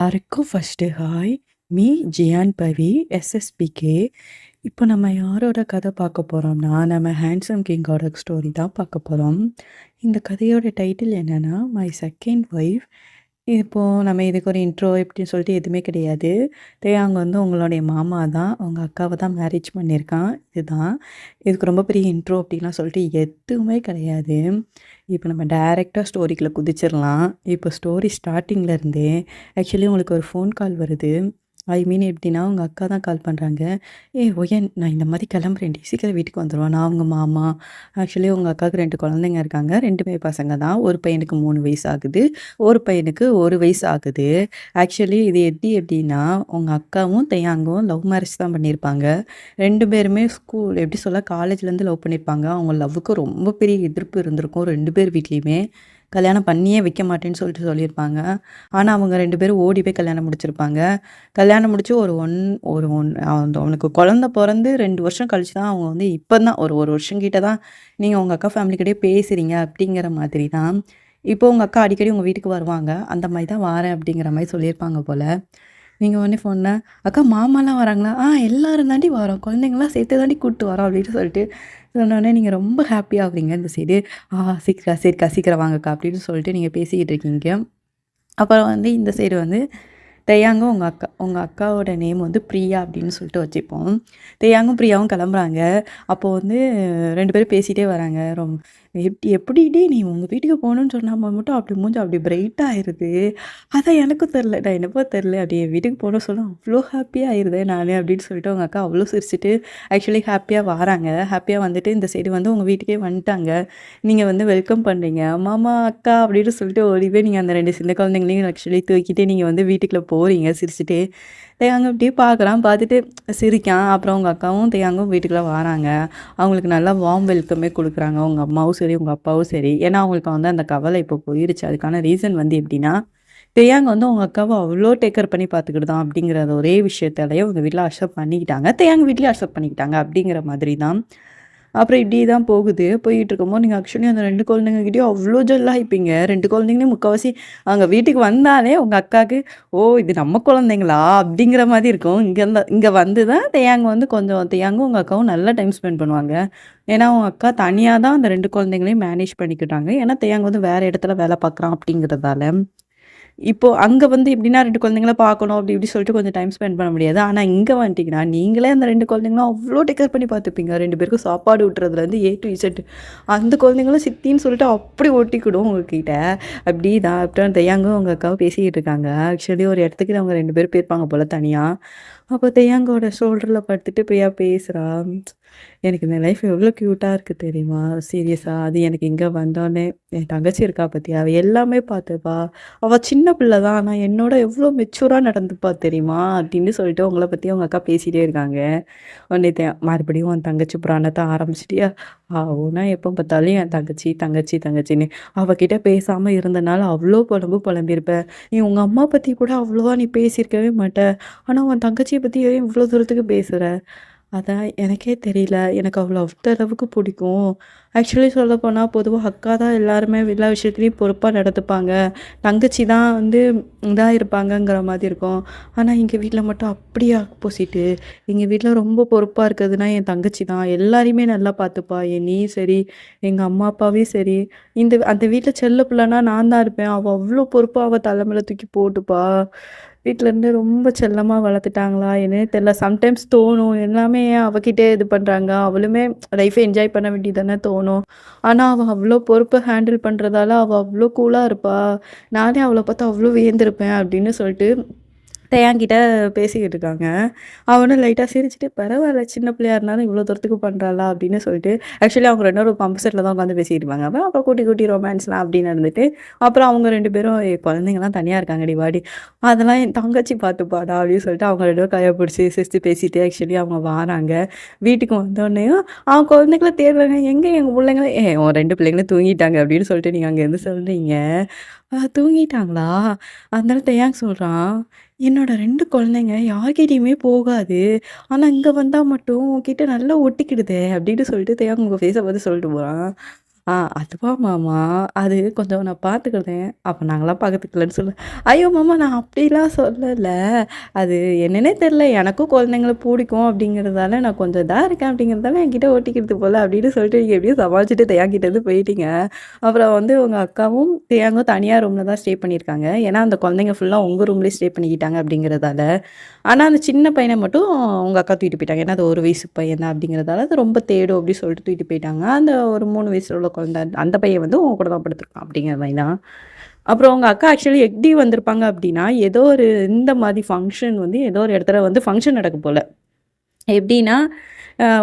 எல்லாருக்கும் first hi. Me Ziyan பவி, எஸ்எஸ்பிகே. இப்போ நம்ம யாரோட கதை பார்க்க போறோம்னா, நம்ம ஹேண்ட்ஸம் கிங்கோட ஸ்டோரி தான் பார்க்க போறோம். இந்த கதையோட டைட்டில் என்னன்னா, மை செகண்ட் ஒய்ஃப். இப்போ நம்ம இதுக்கு ஒரு இன்ட்ரோ இப்படின்னு சொல்லிட்டு எதுவுமே கிடையாது. தேயாங் வந்து உங்களுடைய மாமா தான். உங்க அக்காவ தான் மேரேஜ் பண்ணியிருக்கான். இதுதான். இதுக்கு ரொம்ப பெரிய இன்ட்ரோ அப்படின்லாம் சொல்லிட்டு எதுவுமே கிடையாது. இப்போ நம்ம டைரக்ட்டா ஸ்டோரிக்குள்ள குதிச்சிரலாம். இப்போ ஸ்டோரி ஸ்டார்ட்டிங்ல இருந்தே ஆக்சுவலி உங்களுக்கு ஒரு ஃபோன் கால் வருது. ஐ மீன் எப்படின்னா, உங்க அக்கா தான் கால் பண்றாங்க. "ஏய் ஒயன், நான் இந்த மாரி கிளம்புறேன்டி. சீக்கிரம் வீட்டுக்கு வந்துருவா." நான் அவங்க மாமா. ஆக்சுவலி உங்க அக்காவுக்கு 2 குழந்தைங்க இருக்காங்க. 2மே பசங்க தான். ஒரு பையனுக்கு 3 வயசு ஆகுது. ஒரு பையனுக்கு 1 வயசு ஆகுது. ஆக்சுவலி இது எப்படின்னா, உங்க அக்காவும் தேயாங்கும் லவ் மேரேஜ் தான் பண்ணியிருப்பாங்க. 2 பேருமே எப்படி சொல்ல காலேஜ்லேருந்து லவ் பண்ணியிருப்பாங்க. அவங்க லவ்வுக்கு ரொம்ப பெரிய எதிர்ப்பு இருந்திருக்கும் 2 பேர் வீட்லயுமே. கல்யாணம் பண்ணியே வைக்க மாட்டேன்னு சொல்லியிருப்பாங்க. ஆனா, அவங்க 2 பேரும் ஓடி போய் கல்யாணம் முடிச்சிருப்பாங்க. கல்யாணம் முடிச்சு அவனுக்கு குழந்த பொறந்து 2 வருஷம் கழிச்சு தான் அவங்க வந்து இப்ப தான் ஒரு வருஷம் கிட்ட தான் நீங்க உங்க அக்கா ஃபேமிலி கூடயே பேசுறீங்க அப்படிங்கிற மாதிரி தான். இப்போ உங்க அக்கா அடிக்கடி உங்க வீட்டுக்கு வருவாங்க. அந்த மாரி தான் வாரேன் அப்படிங்கிற மாரி சொல்லியிருப்பாங்க போல. நீங்க உடனே ஃபோன்ல, "அக்கா மாமாலாம் வராங்களா?" எல்லாரும் தாண்டி வரோம். குழந்தைங்கலாம் சேர்த்து தாண்டி கூட்டு வரோம்." அப்படின்னு சொல்லிட்டு சொன்னோனே நீங்க ரொம்ப ஹாப்பி ஆகுறீங்க இந்த சைடு. சீக்கிரம் சரிக்கா சீக்கிரம் வாங்கக்கா அப்படின்னு சொல்லிட்டு நீங்க பேசிக்கிட்டு இருக்கீங்க. அப்புறம் வந்து இந்த சைடு வந்து தேயாங்கும் உங்க அக்காவோட நேம் வந்து பிரியா அப்படின்னு சொல்லிட்டு வச்சுப்போம். தேயாங்கும் பிரியாவும் கிளம்புறாங்க. அப்போ வந்து 2 பேரும் பேசிட்டே வராங்க. எப்படிடி நீ உங்க வீட்டுக்கு போகணும்னு சொன்னாம மட்டும் அப்படி மூஞ்சி அப்படி பிரைட்டா ஆயிருது. அதான் எனக்கும் தெரில. நான் என்னப்போ தெரில. அப்படி என் வீட்டுக்கு போகணும்னு சொன்னா அவ்வளோ ஹாப்பியா ஆயிருதே நானு அப்படின்னு சொல்லிட்டு உங்க அக்கா அவ்வளோ சிரிச்சுட்டு ஆக்சுவலி ஹாப்பியா வராங்க. ஹாப்பியா வந்துட்டு இந்த சைடு வந்து உங்க வீட்டுக்கே வந்துட்டாங்க. நீங்க வந்து வெல்கம் பண்றீங்க. மாமா, அக்கா அப்படின்னு சொல்லிட்டு ஓடி போய் நீங்க அந்த 2 சின்ன குழந்தைங்களையும் ஆக்சுவலி தூக்கிட்டு நீங்க வந்து வீட்டுக்குள்ள போறீங்க சிரிச்சுட்டே. தேயாங்க அப்படியே பார்க்குறான். பார்த்துட்டு சிரிக்கான். அப்புறம் உங்க அக்காவும் தேயாங்கும் வீட்டுக்குள்ள வராங்க. அவங்களுக்கு நல்லா வார்ம் வெல்கமே குடுக்குறாங்க. உங்க அம்மாவும் சரி, உங்க அப்பாவும் சரி. ஏன்னா அவங்களுக்கு வந்து அந்த கவலை இப்போ போயிருச்சு. அதுக்கான ரீசன் வந்து எப்படின்னா, தேயாங்க வந்து உங்க அக்காவ அவ்ளோ டேக் கேர் பண்ணி பார்த்துக்கிட்டுதான் அப்படிங்கிற ஒரே விஷயத்தாலயே உங்க வீட்ல அக்செப்ட் பண்ணிக்கிட்டாங்க. தேயாங்க வீட்லயும் அக்செப்ட் பண்ணிக்கிட்டாங்க அப்படிங்கிற மாதிரி தான். அப்புறம் இப்படி தான் போகுது. போயிட்டு இருக்கும்போது நீங்க ஆக்சுவலி அந்த 2 குழந்தைங்ககிட்டயும் அவ்ளோ ஜெல்லாயிப்பீங்க. 2 குழந்தைங்களும் முக்காவாசி அங்க வீட்டுக்கு வந்தாலே உங்க அக்காக்கு, "ஓ! இது நம்ம குழந்தைங்களா?" அப்படிங்கிற மாரி இருக்கும். இங்க வந்து தான் தேயாங்க வந்து கொஞ்சம் தேயாங்கும் உங்க அக்காவும் நல்லா டைம் ஸ்பெண்ட் பண்ணுவாங்க. ஏன்னா, உங்க அக்கா தனியா தான் அந்த 2 குழந்தைங்களையும் மேனேஜ் பண்ணிக்கிட்டாங்க. ஏன்னா, தேயாங்க வந்து வேற இடத்துல வேலை பார்க்குறான் அப்படிங்கிறதால. இப்போ அங்க வந்து எப்படின்னா 2 குழந்தைங்கள பார்க்கணும் அப்படி இப்படி சொல்லிட்டு கொஞ்சம் டைம் ஸ்பெண்ட் பண்ண முடியாது. ஆனா இங்க வந்துட்டீங்கன்னா, நீங்களே அந்த 2 குழந்தைங்களும் அவ்ளோ டேக் கேர் பண்ணி பார்த்துப்பீங்க. 2 பேருக்கும் சாப்பாடு ஊட்டுறதுலேருந்து ஏ டூ இசட். அந்த குழந்தைங்களும் சித்தின்னு சொல்லிட்டு அப்படி ஒட்டிக்கிடும் உங்ககிட்ட. அப்படிதான் அப்புறம் தெய்யாங்கும் உங்க அக்காவும் பேசிக்கிட்டு இருக்காங்க. ஆக்சுவலி ஒரு இடத்துக்கு அவங்க 2 பேரும் போயிருப்பாங்க போல தனியா. அப்போ தெய்யாங்கோட ஷோல்டர்ல படுத்துட்டு பிரியா பேசுறா. எனக்கு இந்த லைஃப் எவ்வளோ க்யூட்டா இருக்கு தெரியுமா? சீரியஸா. அது எனக்கு இங்க வந்தோனே என் தங்கச்சி இருக்கா பாத்தியா? அவ எல்லாமே பாத்துப்பா. அவ சின்ன பிள்ளை தான். ஆனா என்னோட எவ்வளோ மெச்சூரா நடந்துப்பா தெரியுமா? அப்படின்னு சொல்லிட்டு உங்கள பத்தி உங்க அக்கா பேசிட்டே இருக்காங்க. உடனே மறுபடியும் உன் தங்கச்சி புராணத்த ஆரம்பிச்சிட்டியா? ஆவுன்னா எப்ப பார்த்தாலும் என் தங்கச்சி, தங்கச்சி, தங்கச்சின்னு. அவகிட்ட பேசாம இருந்தனால அவ்ளோ புலம்பியிருப்ப. நீ உங்க அம்மா பத்தி கூட அவ்வளவா நீ பேசியிருக்கவே மாட்ட. ஆனா உன் தங்கச்சிய பத்தி ஏன் இவ்ளோ தூரத்துக்கு பேசுற? அதான் எனக்கே தெரியல. எனக்கு அவள அந்த அளவுக்கு பிடிக்கும். ஆக்சுவலி சொல்லப்போனா பொதுவா அக்கா தான் எல்லாருமே எல்லா விஷயத்துலயும் பொறுப்பா நடந்துப்பாங்க. தங்கச்சி தான் வந்து இதா இருப்பாங்கங்கிற மாதிரி இருக்கும். ஆனா எங்க வீட்ல மட்டும் அப்படியே ஆப்போசிட்டு. எங்க வீட்ல ரொம்ப பொறுப்பா இருக்கிறதுனா என் தங்கச்சி தான். எல்லாரையுமே நல்லா பார்த்துப்பா. என்னையும் சரி, எங்க அம்மா அப்பாவையும் சரி. அந்த வீட்ல செல்ல பிள்ளைனா நான் தான் இருப்பேன். அவ அவ்ளோ பொறுப்பா அவ தல மேல தூக்கி போட்டுப்பா. வீட்லருந்து ரொம்ப செல்லமா வளர்த்துட்டாங்களா என்னன்னே தெரியல. சம்டைம்ஸ் தோணும். எல்லாமே ஏன் அவகிட்டயே இது பண்றாங்க. அவளுமே லைஃப்ப என்ஜாய் பண்ண வேண்டியதுதானே தோணும். ஆனா, அவ அவ்ளோ பொறுப்ப ஹேண்டில் பண்றதால அவ அவ்ளோ கூலா இருப்பா. நானே அவள பார்த்து அவ்ளோ வியந்திருப்பேன் அப்படின்னு சொல்லிட்டு என்கிட்ட பேசிக்கிட்டு இருக்காங்க. அவனும் லைட்டா சிரிச்சுட்டு, "பரவால்ல சின்ன பிள்ளையா இருந்தாலும் இவ்ளோ தூரத்துக்கு பண்றாளா?" அப்படின்னு சொல்லிட்டு ஆக்சுவலி அவங்க 2 பேரும் பம்பு செட்ல தான் உட்காந்து பேசிட்டு இருப்பாங்க. அப்புறம் குட்டி குட்டி ரொமான்ஸ்லாம் அப்படின்னு நடந்துட்டு, அப்புறம் அவங்க 2 பேரும், "ஏய் குழந்தைங்கலாம் தனியா இருக்காங்கடி வாடி." "அதெல்லாம் என் தங்கச்சி பார்த்துப்பாடா" அப்படின்னு சொல்லிட்டு அவங்க 2 பேரும் கைய பிடிச்சு சிரிச்சு பேசிட்டு ஆக்சுவலி அவங்க வாராங்க. வீட்டுக்கு வந்தோனேயும் அவன் குழந்தைங்கள தேடுறாங்க. "எங்க எங்க புள்ளைங்கள?" உன் 2 பிள்ளைங்களும் தூங்கிட்டாங்க" அப்படின்னு சொல்லிட்டு நீங்க அங்கேருந்து சொல்றீங்க. தூங்கிட்டாங்களா?" அதனால தேயாங் சொல்றான். என்னோட 2 குழந்தைங்க யார்கிட்டயுமே போகாது. ஆனா, இங்க வந்தா மட்டும் உன்கிட்ட நல்லா ஒட்டிக்கிடுதே! அப்டின்னு சொல்லிட்டு தேவாங்க உங்க ஃபேஸ பார்த்து சொல்லிட்டு போறான். அதுவா மாமா, அது கொஞ்சம் நான் பார்த்துக்கிட்டேன். அப்ப நாங்கலாம் பார்த்துக்கலன்னு சொல்லுவேன். ஐயோ மாமா நான் அப்படிலாம் சொல்லல. அது என்னன்னே தெரியல. எனக்கும் குழந்தைங்கள புடிக்கும் அப்படிங்கிறதால நான் கொஞ்சம் இதா இருக்கேன் அப்படிங்கிறதால என்கிட்ட ஒட்டிக்கிறது போல அப்படின்னு சொல்லிட்டு நீங்க எப்படியோ சமாளிச்சுட்டு தேயாங்கிட்ட இருந்து போயிட்டீங்க. அப்புறம் வந்து உங்க அக்காவும், தேயாங்கும் தனியா ரூம்ல தான் ஸ்டே பண்ணியிருக்காங்க. ஏன்னா அந்த குழந்தைங்க ஃபுல்லா உங்க ரூம்லயே ஸ்டே பண்ணிக்கிட்டாங்க அப்படிங்கிறதால. ஆனா அந்த சின்ன பையன மட்டும் உங்க அக்கா தூக்கிட்டு போயிட்டாங்க. ஏன்னா அது 1 வயசு பையன் தான் அப்படிங்கிறதால, அது ரொம்ப தேடும் அப்படி சொல்லிட்டு தூக்கிட்டு போயிட்டாங்க. அந்த ஒரு 3 வயசுல உள்ள குழந்தை, அந்த பையன் வந்து உங்க கூட தான் படுத்துருக்கான் அப்படிங்கிற மாரி தான். அப்புறம் உங்க அக்கா ஆக்சுவலி எப்படி வந்திருப்பாங்க அப்படின்னா, ஏதோ ஒரு இந்த மாரி ஃபங்ஷன் வந்து ஏதோ ஒரு இடத்துல வந்து ஃபங்ஷன் நடக்கும் போல. எப்படின்னா,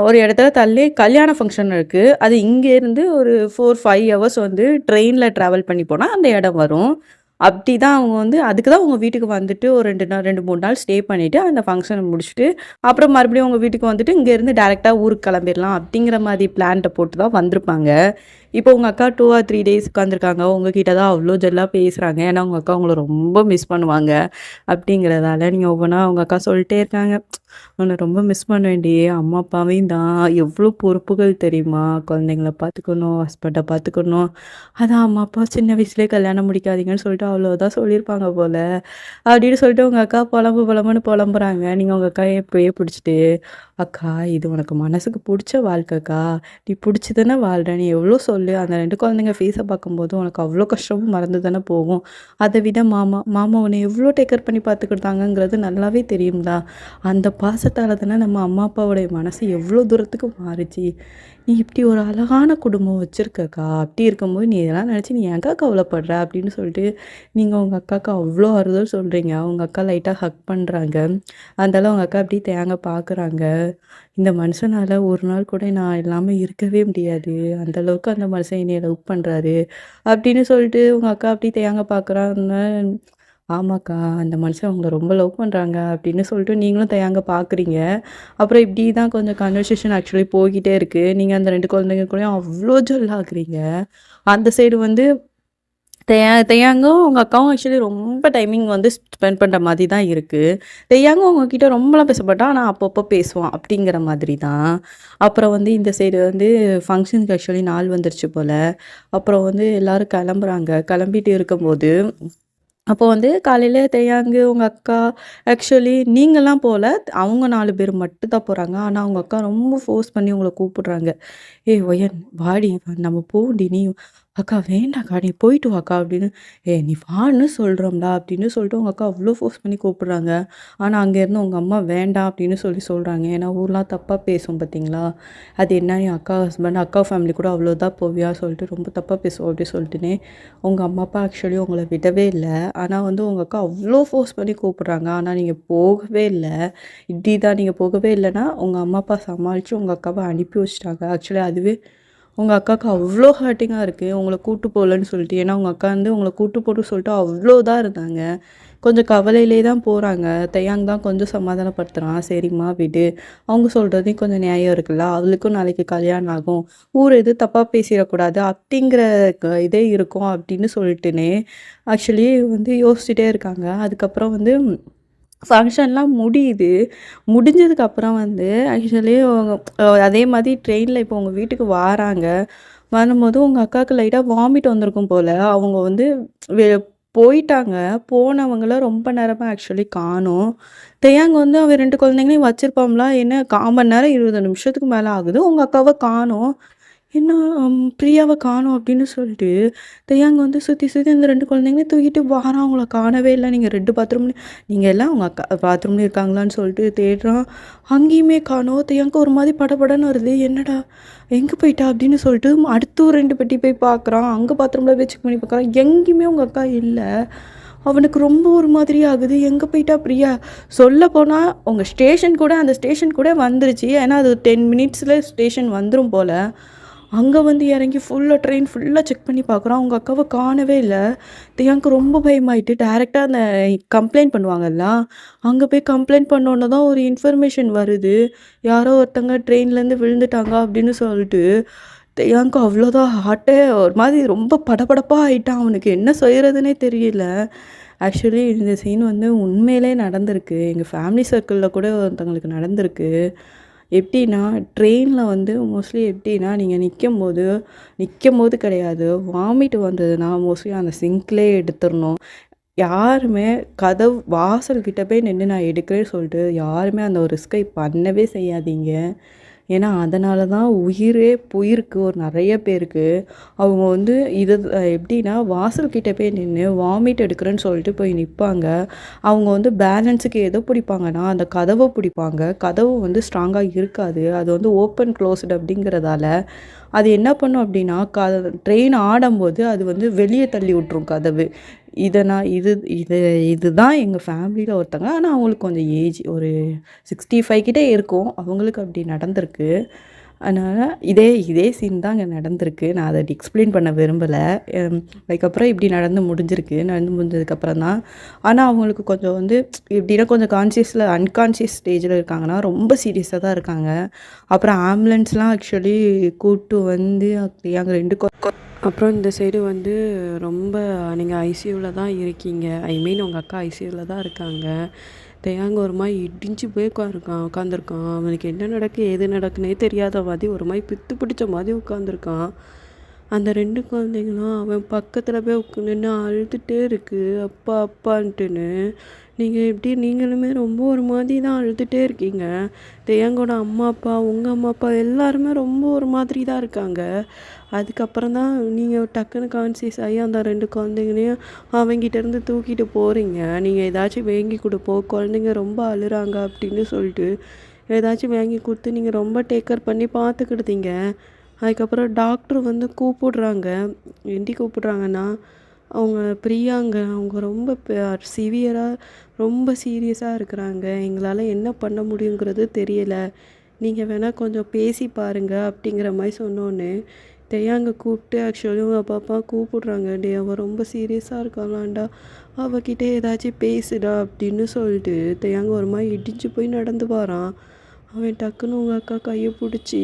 ஒரு இடத்துல தள்ளி கல்யாண ஃபங்ஷன் இருக்கு. அது இங்கேருந்து ஒரு 4, 5 ஹவர்ஸ் வந்து ட்ரெயின்ல ட்ராவல் பண்ணி போனா அந்த இடம் வரும். அப்படி தான் அவங்க வந்து அதுக்கு தான் உங்க வீட்டுக்கு வந்துட்டு ஒரு 2 நாள் 2, 3 நாள் ஸ்டே பண்ணிட்டு, அந்த ஃபங்ஷன முடிச்சுட்டு, அப்புறம் மறுபடியும் உங்க வீட்டுக்கு வந்துட்டு, இங்கேருந்து டைரக்ட்டா ஊருக்கு கிளம்பிரலாம் அப்படிங்கிற மாரி பிளான்ட்ட போட்டு தான் வந்திருப்பாங்க. இப்போ உங்க அக்கா 2 ஆர் 3 டேஸ் உட்காந்துருக்காங்க. உங்ககிட்ட தான் அவ்ளோ ஜெல்லா பேசுறாங்க. ஏன்னா, உங்க அக்கா உங்கள ரொம்ப மிஸ் பண்ணுவாங்க. அப்படிங்கிறதால நீங்க ஒவ்வொன்னா உங்க அக்கா சொல்ட்டே இருக்காங்க. "உன்ன ரொம்ப மிஸ் பண்ணுவேன்டி. அம்மா அப்பாவையும் தான். எவ்ளோ பொறுப்புகள் தெரியுமா? குழந்தைங்கள பார்த்துக்கணும், ஹஸ்பண்ட பார்த்துக்கணும். அதான் அம்மா அப்பா சின்ன வயசுலயே கல்யாணம் முடிக்காதீங்கன்னு சொல்லிட்டு அவ்வளோதான் சொல்லியிருப்பாங்க போல." அப்படின்னு சொல்லிட்டு உங்க அக்கா புலம்புன்னு புலம்புறாங்க. நீங்க உங்க அக்காய இப்பயே பிடிச்சுட்டு, "அக்கா இது உனக்கு மனசுக்கு புடிச்ச வாழ்க்கைக்கா. நீ புடிச்சு தானே வாழ்ற. நீ எவ்ளோ சொல்லு. அந்த 2 குழந்தைங்க ஃபேஸ பார்க்கும்போது உனக்கு அவ்ளோ கஷ்டமும் மறந்து தானே போகும். அத விட மாமா உன்ன எவ்ளோ டேக் கேர் பண்ணி பார்த்துக்கிட்டாங்கங்கிறது நல்லாவே தெரியும்டா. அந்த பாசத்தால தானே நம்ம அம்மா அப்பாவோடைய மனசு எவ்ளோ தூரத்துக்கு மாறுச்சு. நீ இப்படி ஒரு அழகான குடும்பம் வச்சிருக்கக்கா. அப்படி இருக்கும்போது நீ இதெல்லாம் நினச்சு நீ ஏன்க்கா கவலைப்படுற?" அப்படின்னு சொல்லிட்டு நீங்க உங்க அக்காவுக்கு அவ்ளோ ஆறுதல் சொல்றீங்க. உங்க அக்கா லைட்டா ஹக் பண்றாங்க. அதனால உங்க அக்கா அப்படியே தேங்க பார்க்குறாங்க. இந்த மனுஷனால ஒரு நாள் கூட நான் இல்லாம இருக்கவே முடியாது. அந்த அளவுக்கு அந்த மனுஷன் என்னைய லவ் பண்றாரு. அப்படின்னு சொல்லிட்டு உங்க அக்கா அப்படியே தேங்க பார்க்குறாங்க. ஆமாக்கா, அந்த மனுஷன் உங்கள ரொம்ப லவ் பண்றாங்க அப்படின்னு சொல்லிட்டு நீங்களும் தயங்க பார்க்குறீங்க. அப்புறம் இப்படி தான் கொஞ்சம் கன்வர்சேஷன் ஆக்சுவலி போய்க்கிட்டே இருக்கு. நீங்க அந்த 2 குழந்தைங்க கூடயும் அவ்ளோ ஜொல்லாகுறீங்க. அந்த சைடு வந்து தெய்யாங்கும் உங்க அக்காவும் ஆக்சுவலி ரொம்ப டைமிங் வந்து ஸ்பெண்ட் பண்ற மாதிரி தான் இருக்கு. தெய்யாங்கும் உங்ககிட்ட ரொம்பலாம் பேச மாட்டான். ஆனா அப்பப்போ பேசுவான் அப்படிங்கிற மாதிரி தான். அப்புறம் வந்து இந்த சைடு வந்து ஃபங்ஷனுக்கு ஆக்சுவலி நாள் வந்துருச்சு போல. அப்புறம் வந்து எல்லாரும் கிளம்புறாங்க. கிளம்பிட்டு இருக்கும்போது அப்போ வந்து காலையில தேயாங்கு, உங்க அக்கா ஆக்சுவலி நீங்கலாம் போல. அவங்க 4 பேர் மட்டும் தான் போறாங்க. ஆனா, உங்க அக்கா ரொம்ப ஃபோர்ஸ் பண்ணி உங்கள கூப்பிடுறாங்க. "ஏய் ஒயன் வாடி நம்ம போவோண்டி நீயும்." "அக்கா வேண்டாம்க்கா நீ போயிட்டு வாக்கா" அப்படின்னு. "ஏய் நீ வான்னு சொல்றோம்ல" அப்படின்னு சொல்லிட்டு உங்க அக்கா அவ்ளோ ஃபோர்ஸ் பண்ணி கூப்பிடுறாங்க. ஆனா, அங்கேருந்து உங்க அம்மா வேண்டாம் அப்படின்னு சொல்றாங்க. ஏன்னா ஊர்லாம் தப்பா பேசும் பார்த்தீங்களா? அது என்ன என் அக்கா ஹஸ்பண்ட், அக்கா ஃபேமிலி கூட அவ்வளோ தான் போவியா சொல்லிட்டு ரொம்ப தப்பா பேசுவோம் அப்படி சொல்லிட்டுனே, உங்க அம்மா அப்பா ஆக்சுவலி உங்கள விடவே இல்ல. ஆனா வந்து உங்க அக்கா அவ்ளோ ஃபோர்ஸ் பண்ணி கூப்பிடுறாங்க. ஆனா நீங்க போகவே இல்ல. இப்படி தான் நீங்க போகவே இல்லன்னா, உங்க அம்மா, அப்பா சமாளிச்சு உங்க அக்காவ அனுப்பி வச்சுட்டாங்க. ஆக்சுவலி அதுவே உங்க அக்காவுக்கு அவ்ளோ ஹர்ட்டிங்கா இருக்கு. உங்கள கூட்டு போலன்னு சொல்லிட்டு. ஏன்னா உங்க அக்கா வந்து உங்கள கூட்டு போன்னு சொல்லிட்டு அவ்ளோ இதா இருந்தாங்க. கொஞ்சம் கவலையிலே தான் போறாங்க. தெய்யாங் தான் கொஞ்சம் சமாதானப்படுத்துறான். "சரிம்மா விடு. அவங்க சொல்றதையும் கொஞ்சம் நியாயம் இருக்குல்ல. அவளுக்கும் நாளைக்கு கல்யாணம் ஆகும். ஊர் எதுவும் தப்பா பேசிறக்கூடாது." அப்படிங்கிற இதே இருக்கும் அப்படின்னு சொல்லிட்டுனே ஆக்சுவலி வந்து யோசிச்சுட்டே இருக்காங்க. அதுக்கப்புறம் வந்து ஃபங்ஷன்லாம் முடியுது. முடிஞ்சதுக்கப்புறம் வந்து ஆக்சுவலி அதே மாதிரி ட்ரெயின்ல இப்போ உங்க வீட்டுக்கு வாராங்க. வரும்போது உங்க அக்காவுக்கு லைட்டா வாமிட் வந்திருக்கும் போல. அவங்க வந்து வெ போயிட்டாங்க. போனவங்கள ரொம்ப நேரமா ஆக்சுவலி காணோம். தேயாங்க வந்து அவன் 2 குழந்தைங்களையும் வச்சிருப்பான்ல. என்ன 1/4 மணி நேரம், 20 நிமிஷத்துக்கு மேல ஆகுது. உங்க அக்காவ காணோம். என்ன பிரியாவ காணோம் அப்படின்னு சொல்லிட்டு, தேயாங்க வந்து சுத்தி சுத்தி அந்த 2 குழந்தைங்களையும் தூக்கிட்டு வாரான். அவங்கள காணவே இல்ல. நீங்க 2 பாத்ரூம்ல நீங்க எல்லாம் உங்க அக்கா பாத்ரூம்ல இருக்காங்களான்னு சொல்லிட்டு தேடுறான். அங்கேயுமே காணோம். தேயாங்க ஒரு மாதிரி படபடன்னு வருது. என்னடா எங்க போயிட்டா? அப்படின்னு சொல்லிட்டு அடுத்து ஒரு 2 பெட்டி போய் பார்க்குறான். அங்க பாத்ரூம்ல போய் செக் பண்ணி பார்க்குறான். எங்கேயுமே உங்க அக்கா இல்ல. அவனுக்கு ரொம்ப ஒரு மாதிரி ஆகுது. எங்க போயிட்டா பிரியா? சொல்லப்போனா உங்க ஸ்டேஷன் கூட அந்த ஸ்டேஷன் கூட வந்துருச்சு. ஏன்னா அது 10 மினிட்ஸ்ல ஸ்டேஷன் வந்துரும் போல. அங்க வந்து இறங்கி ட்ரெயின் ஃபுல்லா செக் பண்ணி பார்க்குறான். உங்க அக்காவ காணவே இல்ல. தியாக்கு ரொம்ப பயமாயிட்டு டைரக்ட்டா அந்த கம்ப்ளைண்ட் பண்ணுவாங்கல்ல, அங்க போய் கம்ப்ளைண்ட் பண்ணோன தான் ஒரு இன்ஃபர்மேஷன் வருது. யாரோ ஒருத்தங்க ட்ரெயின்லேருந்து விழுந்துட்டாங்க அப்படின்னு சொல்லிட்டு. தியாக்கு அவ்வளோதான் ஹார்ட்டே ஒரு மாதிரி ரொம்ப படபடப்பா ஆயிட்டான். அவனுக்கு என்ன செய்றதுன்னே தெரியல. ஆக்சுவலி இந்த சீன் வந்து உண்மையிலே நடந்திருக்கு. எங்க ஃபேமிலி சர்க்கிள்ல கூட ஒருத்தவங்களுக்கு நடந்திருக்கு. எப்படின்னா, ட்ரெயின்ல வந்து மோஸ்ட்லி எப்படின்னா, நீங்க நிக்கும்போது கிடையாது. வாமிட் வந்ததுன்னா மோஸ்ட்லி அந்த சிங்க்லயே எடுத்துறணும். யாருமே வாசல் கிட்ட போய் நின்னு நான் எடுக்கிறேன்னு சொல்லிட்டு, யாருமே அந்த ஒரு ரிஸ்கை பண்ணவே செய்யாதீங்க. ஏன்னா, அதனால தான் உயிரே போயிருக்கு ஒரு நெறைய பேருக்கு. அவங்க வந்து இது எப்படின்னா, வாசல் கிட்ட போய் நின்னு வாமிட் எடுக்கிறேன்னு சொல்லிட்டு போய் நிப்பாங்க. அவங்க வந்து பேலன்ஸுக்கு எத பிடிப்பாங்கன்னா, அந்த கதவ பிடிப்பாங்க. கதவு வந்து ஸ்ட்ராங்கா இருக்காது. அது வந்து ஓப்பன், குளோஸ்டு அப்படிங்கிறதால, அது என்ன பண்ணும் அப்படின்னா, ட்ரெயின் ஆடம்போது அது வந்து வெளிய தள்ளி விட்டுரும் கதவு. இத நான் இது இது இதுதான் எங்க ஃபேமிலில ஒருத்தங்க. ஆனா அவங்களுக்கு கொஞ்சம் ஏஜ் ஒரு 65 கிட்ட இருக்கும். அவங்களுக்கு அப்படி நடந்திருக்கு. அதனால இதே சீன் தான் அங்க நடந்திருக்கு. நான் அத எக்ஸ்ப்ளைன் பண்ண விரும்பல. அதுக்கப்புறம் இப்படி நடந்து முடிஞ்சிருக்கு. நடந்து முடிஞ்சதுக்கப்புறம் தான். ஆனா அவங்களுக்கு கொஞ்சம் வந்து எப்படின்னா கொஞ்சம் அன்கான்ஷியஸ் ஸ்டேஜ்ல இருக்காங்கன்னா, ரொம்ப சீரியஸா தான் இருக்காங்க. அப்புறம் ஆம்புலன்ஸ்லாம் ஆக்சுவலி கூட்டு வந்து அங்க 2 அப்புறம் இந்த சைடு வந்து ரொம்ப நீங்க ஐசியூல தான் இருக்கீங்க. ஐ மீன் உங்க அக்கா ஐசியூல தான் இருக்காங்க. தேயாங்க ஒரு மாரி இடிஞ்சு போய் உட்காந்துருக்கான். அவனுக்கு என்ன நடக்கு, ஏது நடக்குன்னே தெரியாத மாதிரி ஒரு மாரி பித்து பிடிச்ச மாதிரி உட்காந்துருக்கான். அந்த 2 குழந்தைங்களும் அவன் பக்கத்துல போய் நின்னு அழுதுட்டே இருக்கு. அப்பா அப்பான்ட்டுன்னு. நீங்களுமே ரொம்ப ஒரு மாதிரி தான் அழுதுட்டே இருக்கீங்க. தேயாங்கோட அம்மா, அப்பா, உங்க அம்மா, அப்பா எல்லாருமே ரொம்ப ஒரு மாதிரி தான் இருக்காங்க. அதுக்கப்புறம் தான் நீங்க டக்குன்னு கான்ஷியஸ் ஆகி அந்த 2 குழந்தைங்களையும் அவங்கிட்டேருந்து தூக்கிட்டு போறீங்க. நீங்க ஏதாச்சும் வாங்கி குடுப்போ, குழந்தைங்க ரொம்ப அழுறாங்க அப்படின்னு சொல்லிட்டு, ஏதாச்சும் வாங்கி குடுத்து நீங்க ரொம்ப டேக் கேர் பண்ணி பார்த்துக்கிடுதீங்க. அதுக்கப்புறம் டாக்டர் வந்து கூப்பிடுறாங்க. ஏன்டி கூப்பிடுறாங்கன்னா, அவங்க பிரியாங்க. அவங்க ரொம்ப சிவியரா ரொம்ப சீரியஸா இருக்கிறாங்க. எங்களால என்ன பண்ண முடியுங்கிறது தெரியல. நீங்க வேணா கொஞ்சம் பேசி பாருங்க அப்படிங்கிற மாரி சொன்னோனே, தேயாங்க கூப்பிட்டு ஆக்சுவலி உங்க அப்பா கூப்பிடுறாங்க. டேய் அவ ரொம்ப சீரியஸா இருக்காளான்டா. அவகிட்ட ஏதாச்சும் பேசுடா அப்படின்னு சொல்லிட்டு தேயாங்க ஒரு மாரி இடிஞ்சு போய் நடந்து வாரான். அவன் டக்குன்னு உங்க அக்கா கைய புடிச்சு,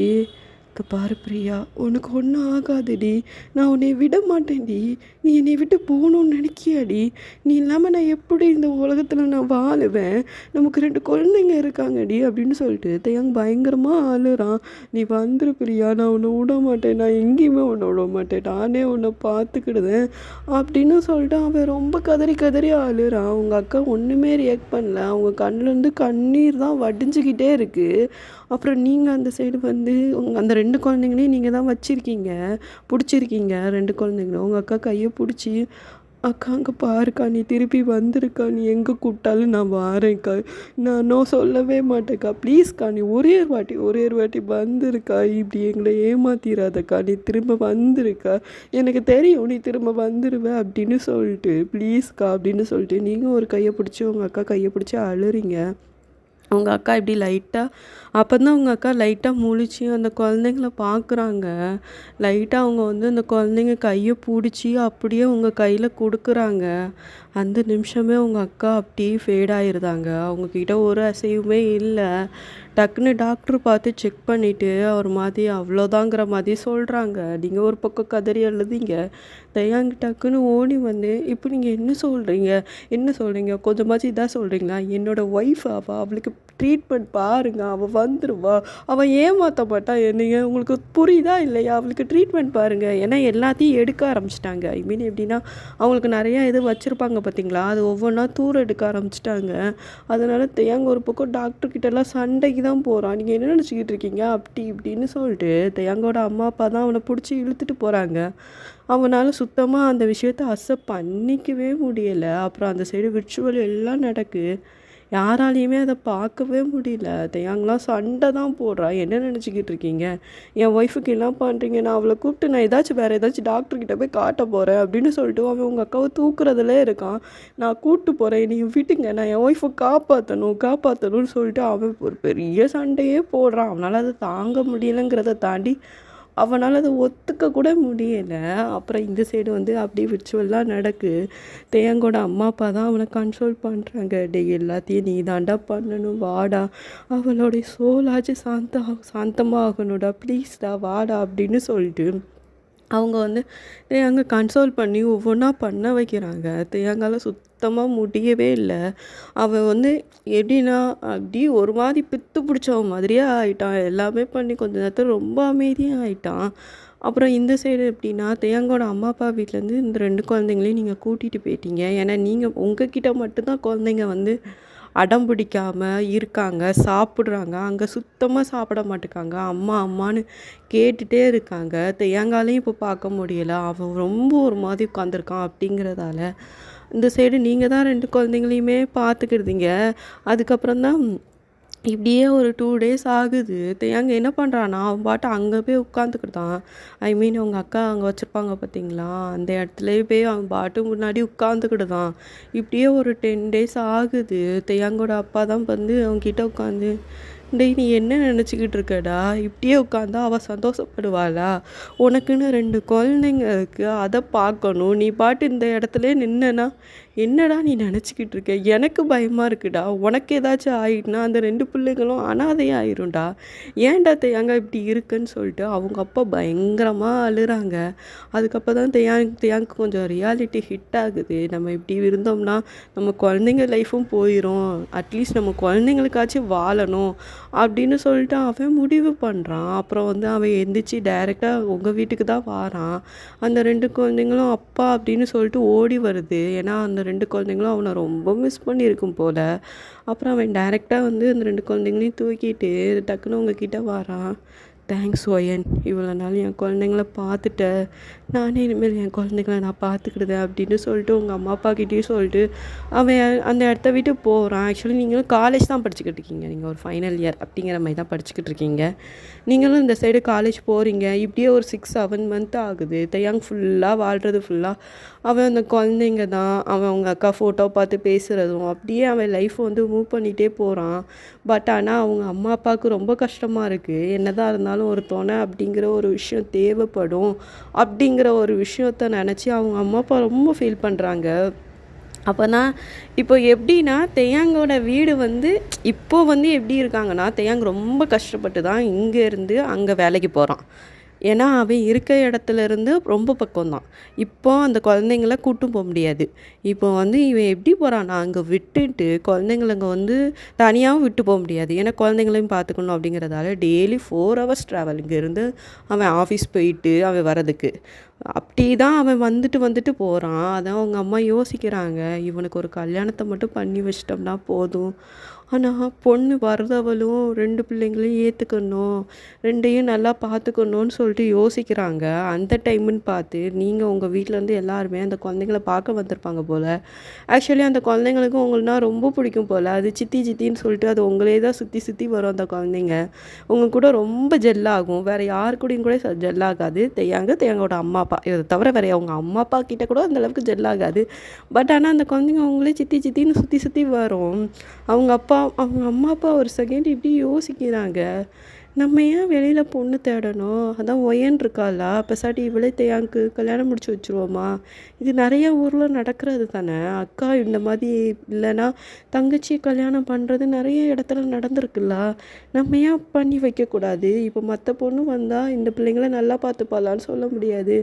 "இங்க பாரு பிரியா, உனக்கு ஒண்ணும் ஆகாதுடி. நான் உன்னைய விட மாட்டேன்டி. நீ என்னைய விட்டு போகணும்னு நினைக்கியாடி? நீ இல்லாம நான் எப்படி இந்த உலகத்துல நான் வாழுவேன்? நமக்கு 2 குழந்தைங்க இருக்காங்கடி" அப்படின்னு சொல்லிட்டு தேயாங் பயங்கரமா அழுறான். "நீ வந்துரு பிரியா, நான் உன்னை விட மாட்டேன். நான் எங்கேயுமே உன்னை விட மாட்டேன். நானே உன்னை பார்த்துக்கிடுதேன்" அப்படின்னு சொல்லிட்டு அவன் ரொம்ப கதறி கதறி அழுறான். உங்க அக்கா ஒண்ணுமே ரியாக்ட் பண்ணல. அவங்க கண்ணுலேருந்து கண்ணீர் தான் வடிஞ்சுக்கிட்டே இருக்கு. அப்புறம் நீங்க அந்த சைடு வந்து அந்த 2 குழந்தைங்களையும் நீங்க தான் புடிச்சிருக்கீங்க 2 குழந்தைங்களும். உங்க அக்கா கைய புடிச்சு, "அக்கா அங்க பாருக்கா, நீ திருப்பி வந்துருக்கா. நீ எங்க கூப்பிட்டாலும் நான் வாரேன்க்கா. நான் நோ சொல்லவே மாட்டேன்க்கா. ப்ளீஸ்க்கா நீ ஒரே ஒரு வாட்டி வந்துருக்கா. இப்படி எங்களை ஏமாத்திராதக்கா. நீ திரும்ப வந்துருக்கா. எனக்கு தெரியும் நீ திரும்ப வந்துருவ" அப்படின்னு சொல்லிட்டு, "ப்ளீஸ்க்கா" அப்படின்னு சொல்லிட்டு நீங்க ஒரு கைய பிடிச்சு, உங்க அக்கா கைய பிடிச்சு அழுறீங்க. அவங்க அக்கா இப்படி அப்பதான் அவங்க அக்கா லைட்டா முழிச்சு அந்த குழந்தைங்கள பார்க்குறாங்க. லைட்டா அவங்க வந்து அந்த குழந்தைங்க கைய புடிச்சு அப்படியே உங்க கையில குடுக்குறாங்க. அந்த நிமிஷமே உங்க அக்கா அப்படியே ஃபேட் ஆயிருதாங்க. அவங்க கிட்ட ஒரு அசைவுமே இல்ல. டக்குன்னு டாக்டர் பார்த்து செக் பண்ணிட்டு ஒரு மாதிரி அவ்வளோதாங்கிற மாதிரி சொல்றாங்க. நீங்க ஒரு பக்கம் கதறி அழுதீங்க. தயாங்க டக்குன்னு ஓடி வந்து, "இப்போ நீங்க என்ன சொல்றீங்க? கொஞ்சமாச்சும் இதா சொல்றீங்களா? என்னோட ஒய்ஃப் அவளுக்கு ட்ரீட்மெண்ட் பாருங்க. அவ வந்துருவா. அவ ஏமாத்த மாட்டா என்னைய. உங்களுக்கு புரியுதா இல்லையா? அவளுக்கு ட்ரீட்மெண்ட் பாருங்க." ஏன்னா எல்லாத்தையும் எடுக்க ஆரம்பிச்சுட்டாங்க. ஐ மீன் எப்படின்னா, அவங்களுக்கு நிறையா இது வச்சுருப்பாங்க பார்த்தீங்களா? அது ஒவ்வொன்றா தூர எடுக்க ஆரம்பிச்சுட்டாங்க. அதனால தேயாங்க ஒரு பக்கம் டாக்டர் கிட்டலாம் சண்டைக்கு தான் போறான். "நீங்க என்ன நினச்சிக்கிட்டு இருக்கீங்க?" அப்படி இப்படின்னு சொல்லிட்டு தேயாங்கோட அம்மா, அப்பா தான் அவன புடிச்சு இழுத்துட்டு போறாங்க. அவனால சுத்தமா அந்த விஷயத்த அக்செப்ட் பண்ணிக்கவே முடியல. அப்புறம் அந்த சைடு விர்ச்சுவல் எல்லாம் நடக்கு. யாராலையுமே அத பார்க்கவே முடியல. தேயாங்கலாம் சண்டை தான் போடுறா. "என்ன நினச்சிக்கிட்டு இருக்கீங்க? என் ஒய்ஃபுக்கு என்ன பண்றீங்க? நான் அவள கூப்பிட்டு நான் வேற ஏதாச்சும் டாக்டர் கிட்ட போய் காட்ட போறேன்" அப்படின்னு சொல்லிட்டு அவன் உங்க அக்காவ தூக்குறதுலே இருக்கான். "நான் கூட்டு போறேன். நீங்க விடுங்க. நான் என் ஒய்ஃப காப்பாத்தணும்னு சொல்லிட்டு அவன் ஒரு பெரிய சண்டையே போடுறான். அவனால அத தாங்க முடியலங்கிறத தாண்டி அவனால அத ஒத்துக்க கூட முடியல. அப்புறம் இந்த சைடு வந்து அப்படியே விர்ச்சுவலா நடக்கு. தேயாங்கோட அம்மா, அப்பா தான் அவன கன்சோல் பண்றாங்க. "டேய் எல்லாத்தையும் நீ தான்டா பண்ணணும். வாடா. அவளுடைய சோலாச்சும் சாந்தமா ஆகணும்டா. ப்ளீஸ்டா வாடா" அப்படின்னு சொல்லிட்டு அவங்க வந்து தேயாங்க கன்சோல் பண்ணி ஒவ்வொன்றா பண்ண வைக்கிறாங்க. தேயாங்கால சுத்தமா முடியவே இல்ல. அவன் வந்து எப்படின்னா, அப்படியே ஒரு மாரி பித்து பிடிச்சவன் மாதிரியே ஆயிட்டான். எல்லாமே பண்ணி கொஞ்ச நேரத்துல ரொம்ப அமைதியா ஆயிட்டான். அப்புறம் இந்த சைடு எப்படின்னா, தேயாங்கோட அம்மா, அப்பா வீட்லேருந்து இந்த 2 குழந்தைங்களையும் நீங்க கூட்டிட்டு போயிட்டீங்க. ஏன்னா, நீங்க உங்க கிட்ட மட்டும் தான் குழந்தைங்க வந்து அடம் பிடிக்காம இருக்காங்க, சாப்பிடுறாங்க. அங்க சுத்தமா சாப்பிட மாட்டுக்காங்க. அம்மா அம்மான்னு கேட்டுட்டே இருக்காங்க. தேங்காலையும் இப்போ பார்க்க முடியல. அவன் ரொம்ப ஒரு மாதிரி உட்காந்துருக்கான் அப்படிங்கிறதால, இந்த சைடு நீங்க தான் 2 குழந்தைங்களையுமே பார்த்துக்கிடுதீங்க. அதுக்கப்புறம் தான் இப்படியே ஒரு 2 டேஸ் ஆகுது. தேயாங்க என்ன பண்றான்னா, அவன் பாட்டு அங்க போய் உட்காந்துக்கிட்டான். ஐ மீன் அவங்க அக்கா அங்க வச்சிருப்பாங்க பார்த்தீங்களா, அந்த இடத்துலயே போய் அவன் பாட்டு முன்னாடி உட்காந்துக்கிடுதான். இப்படியே ஒரு 10 டேஸ் ஆகுது. தேயாங்கோட அப்பா தான் வந்து அவன்கிட்ட உட்காந்து, "டேய் நீ என்ன நெனச்சுக்கிட்டு இருக்கடா? இப்படியே உட்காந்தா அவ சந்தோஷப்படுவாளா? உனக்குன்னு 2 குழந்தைங்க இருக்கு. அத பார்க்கணும். நீ பாட்டு இந்த இடத்துலயே நின்னேன்னா, என்னடா நீ நெனச்சுக்கிட்டு இருக்க? எனக்கு பயமா இருக்குடா. உனக்கு ஏதாச்சும் ஆயிட்டுனா, அந்த 2 பிள்ளைங்களும் அனாதையா ஆயிரும்டா. ஏன்டா தேயாங்கா இப்படி இருக்குன்னு" சொல்லிட்டு அவங்க அப்பா பயங்கரமா அழுறாங்க. அதுக்கப்புறம் தான் தேயாங்க்கு கொஞ்சம் ரியாலிட்டி ஹிட் ஆகுது. நம்ம இப்படி இருந்தோம்னா, நம்ம குழந்தைங்க லைஃபும் போயிரும். அட்லீஸ்ட் நம்ம குழந்தைங்களுக்காச்சும் வாழணும் அப்படின்னு சொல்லிட்டு அவன் முடிவு பண்ணுறான். அப்புறம் வந்து அவன் எந்திரிச்சு டைரெக்டா உங்க வீட்டுக்கு தான் வாரான். அந்த 2 குழந்தைங்களும் அப்பா அப்படின்னு சொல்லிட்டு ஓடி வருது. ஏன்னா அந்த 2 குழந்தைங்களும் அவனை ரொம்ப மிஸ் பண்ணியிருக்கும் போல. அப்புறம் அவன் டைரெக்டா வந்து அந்த 2 குழந்தைங்களையும் தூக்கிட்டு டக்குன்னு உங்ககிட்ட வாரான். தேங்க்ஸ் ஒயன், இவ்வளோ நாள் என் குழந்தைங்கள பார்த்துட்ட. நானே இனிமேல் என் குழந்தைங்கள நான் பார்த்துக்கிடுதேன் அப்படின்னு சொல்லிட்டு உங்கள் அம்மா அப்பாக்கிட்டேயும் சொல்லிட்டு அவன் அந்த இடத்த விட்டு போகிறான். ஆக்சுவலி நீங்களும் காலேஜ் தான் படிச்சுக்கிட்டு இருக்கீங்க. நீங்கள் ஒரு ஃபைனல் இயர் அப்படிங்கிற மாதிரி தான் படிச்சுக்கிட்டு இருக்கீங்க. நீங்களும் இந்த சைடு காலேஜ் போகிறீங்க. இப்படியே ஒரு 6-7 மந்த் ஆகுது. தேயாங் ஃபுல்லாக வாழ்கிறது ஃபுல்லாக அவன் அந்த குழந்தைங்க தான். அவன் அவங்க அக்கா ஃபோட்டோ பார்த்து பேசுகிறதும் அப்படியே அவன் லைஃப் வந்து மூவ் பண்ணிகிட்டே போகிறான். பட் ஆனால் அவங்க அம்மா அப்பாவுக்கு ரொம்ப கஷ்டமாக இருக்குது. என்னதான் இருந்தாலும் ஒரு துணை அப்படிங்கிற ஒரு விஷயம் தேவைப்படும் அப்படிங்கிற ஒரு விஷயத்த நினச்சி அவங்க அம்மா அப்பா ரொம்ப ஃபீல் பண்ணுறாங்க. அப்போனா இப்போ எப்படின்னா, தேயாங்கோட வீடு வந்து இப்போ வந்து எப்படி இருக்காங்கன்னா, தேயாங் ரொம்ப கஷ்டப்பட்டு தான் இங்கேருந்து அங்கே வேலைக்கு போகிறான். ஏன்னா அவன் இருக்க இடத்துல இருந்து ரொம்ப பக்கம் தான். இப்போ அந்த குழந்தைங்கள கூட்டும் போக முடியாது. இப்போ வந்து இவன் எப்படி போகிறான்னா, அங்கே விட்டுட்டு குழந்தைங்கள அங்கே வந்து தனியாகவும் விட்டு போக முடியாது. ஏன்னா குழந்தைங்களையும் பார்த்துக்கணும் அப்படிங்கிறதால டெய்லி 4 ஹவர்ஸ் ட்ராவல் இங்கேருந்து அவன் ஆஃபீஸ் போயிட்டு அவன் வரதுக்கு. அப்படி தான் அவன் வந்துட்டு வந்துட்டு போகிறான். அதான் அவங்க அம்மா யோசிக்கிறாங்க, இவனுக்கு ஒரு கல்யாணத்தை மட்டும் பண்ணி வச்சிட்டோம்னா போதும். ஆனால் பொண்ணு வர்றவளும் 2 பிள்ளைங்களையும் ஏற்றுக்கணும், 2யும் நல்லா பார்த்துக்கணும்னு சொல்லிட்டு யோசிக்கிறாங்க. அந்த டைமுன்னு பார்த்து நீங்கள் உங்கள் வீட்டிலேருந்து எல்லாருமே அந்த குழந்தைங்கள பார்க்க வந்திருப்பாங்க போல். ஆக்சுவலி அந்த குழந்தைங்களுக்கு உங்கள்னா ரொம்ப பிடிக்கும் போல். அது சித்தி சித்தின்னு சொல்லிட்டு அது உங்களே தான் சுற்றி சுற்றி வரும். அந்த குழந்தைங்க உங்கள் கூட ரொம்ப ஜெல்லாகும். வேறு யார் கூடயும் கூட ஜெல்லாகாது. தேயாங்கோட அம்மா அப்பா இதை தவிர வேறு அவங்க அம்மா அப்பா கிட்ட கூட அந்தளவுக்கு ஜெல்லாகாது. பட் ஆனால் அந்த குழந்தைங்க அவங்களே சித்தி சித்தின்னு சுற்றி சுற்றி வரும். அவங்க அம்மா அப்பா ஒரு செகண்ட் இப்படி யோசிக்கிறாங்க, நம்ம ஏன் வெளியில் பொண்ணு தேடணும்? அதான் ஒயன் இருக்காளா, பெசாட்டி இவளே தேயாங்க்கு கல்யாணம் முடிச்சு வச்சுருவோமா? இது நிறைய ஊரில் நடக்கிறது தானே. அக்கா இந்த மாதிரி இல்லைன்னா தங்கச்சி கல்யாணம் பண்ணுறது நிறைய இடத்துல நடந்திருக்குல்ல. நம்ம ஏன் பண்ணி வைக்கக்கூடாது? இப்போ மற்ற பொண்ணு வந்தால் இந்த பிள்ளைங்கள நல்லா பார்த்துப்பாளான்னு சொல்ல முடியாது.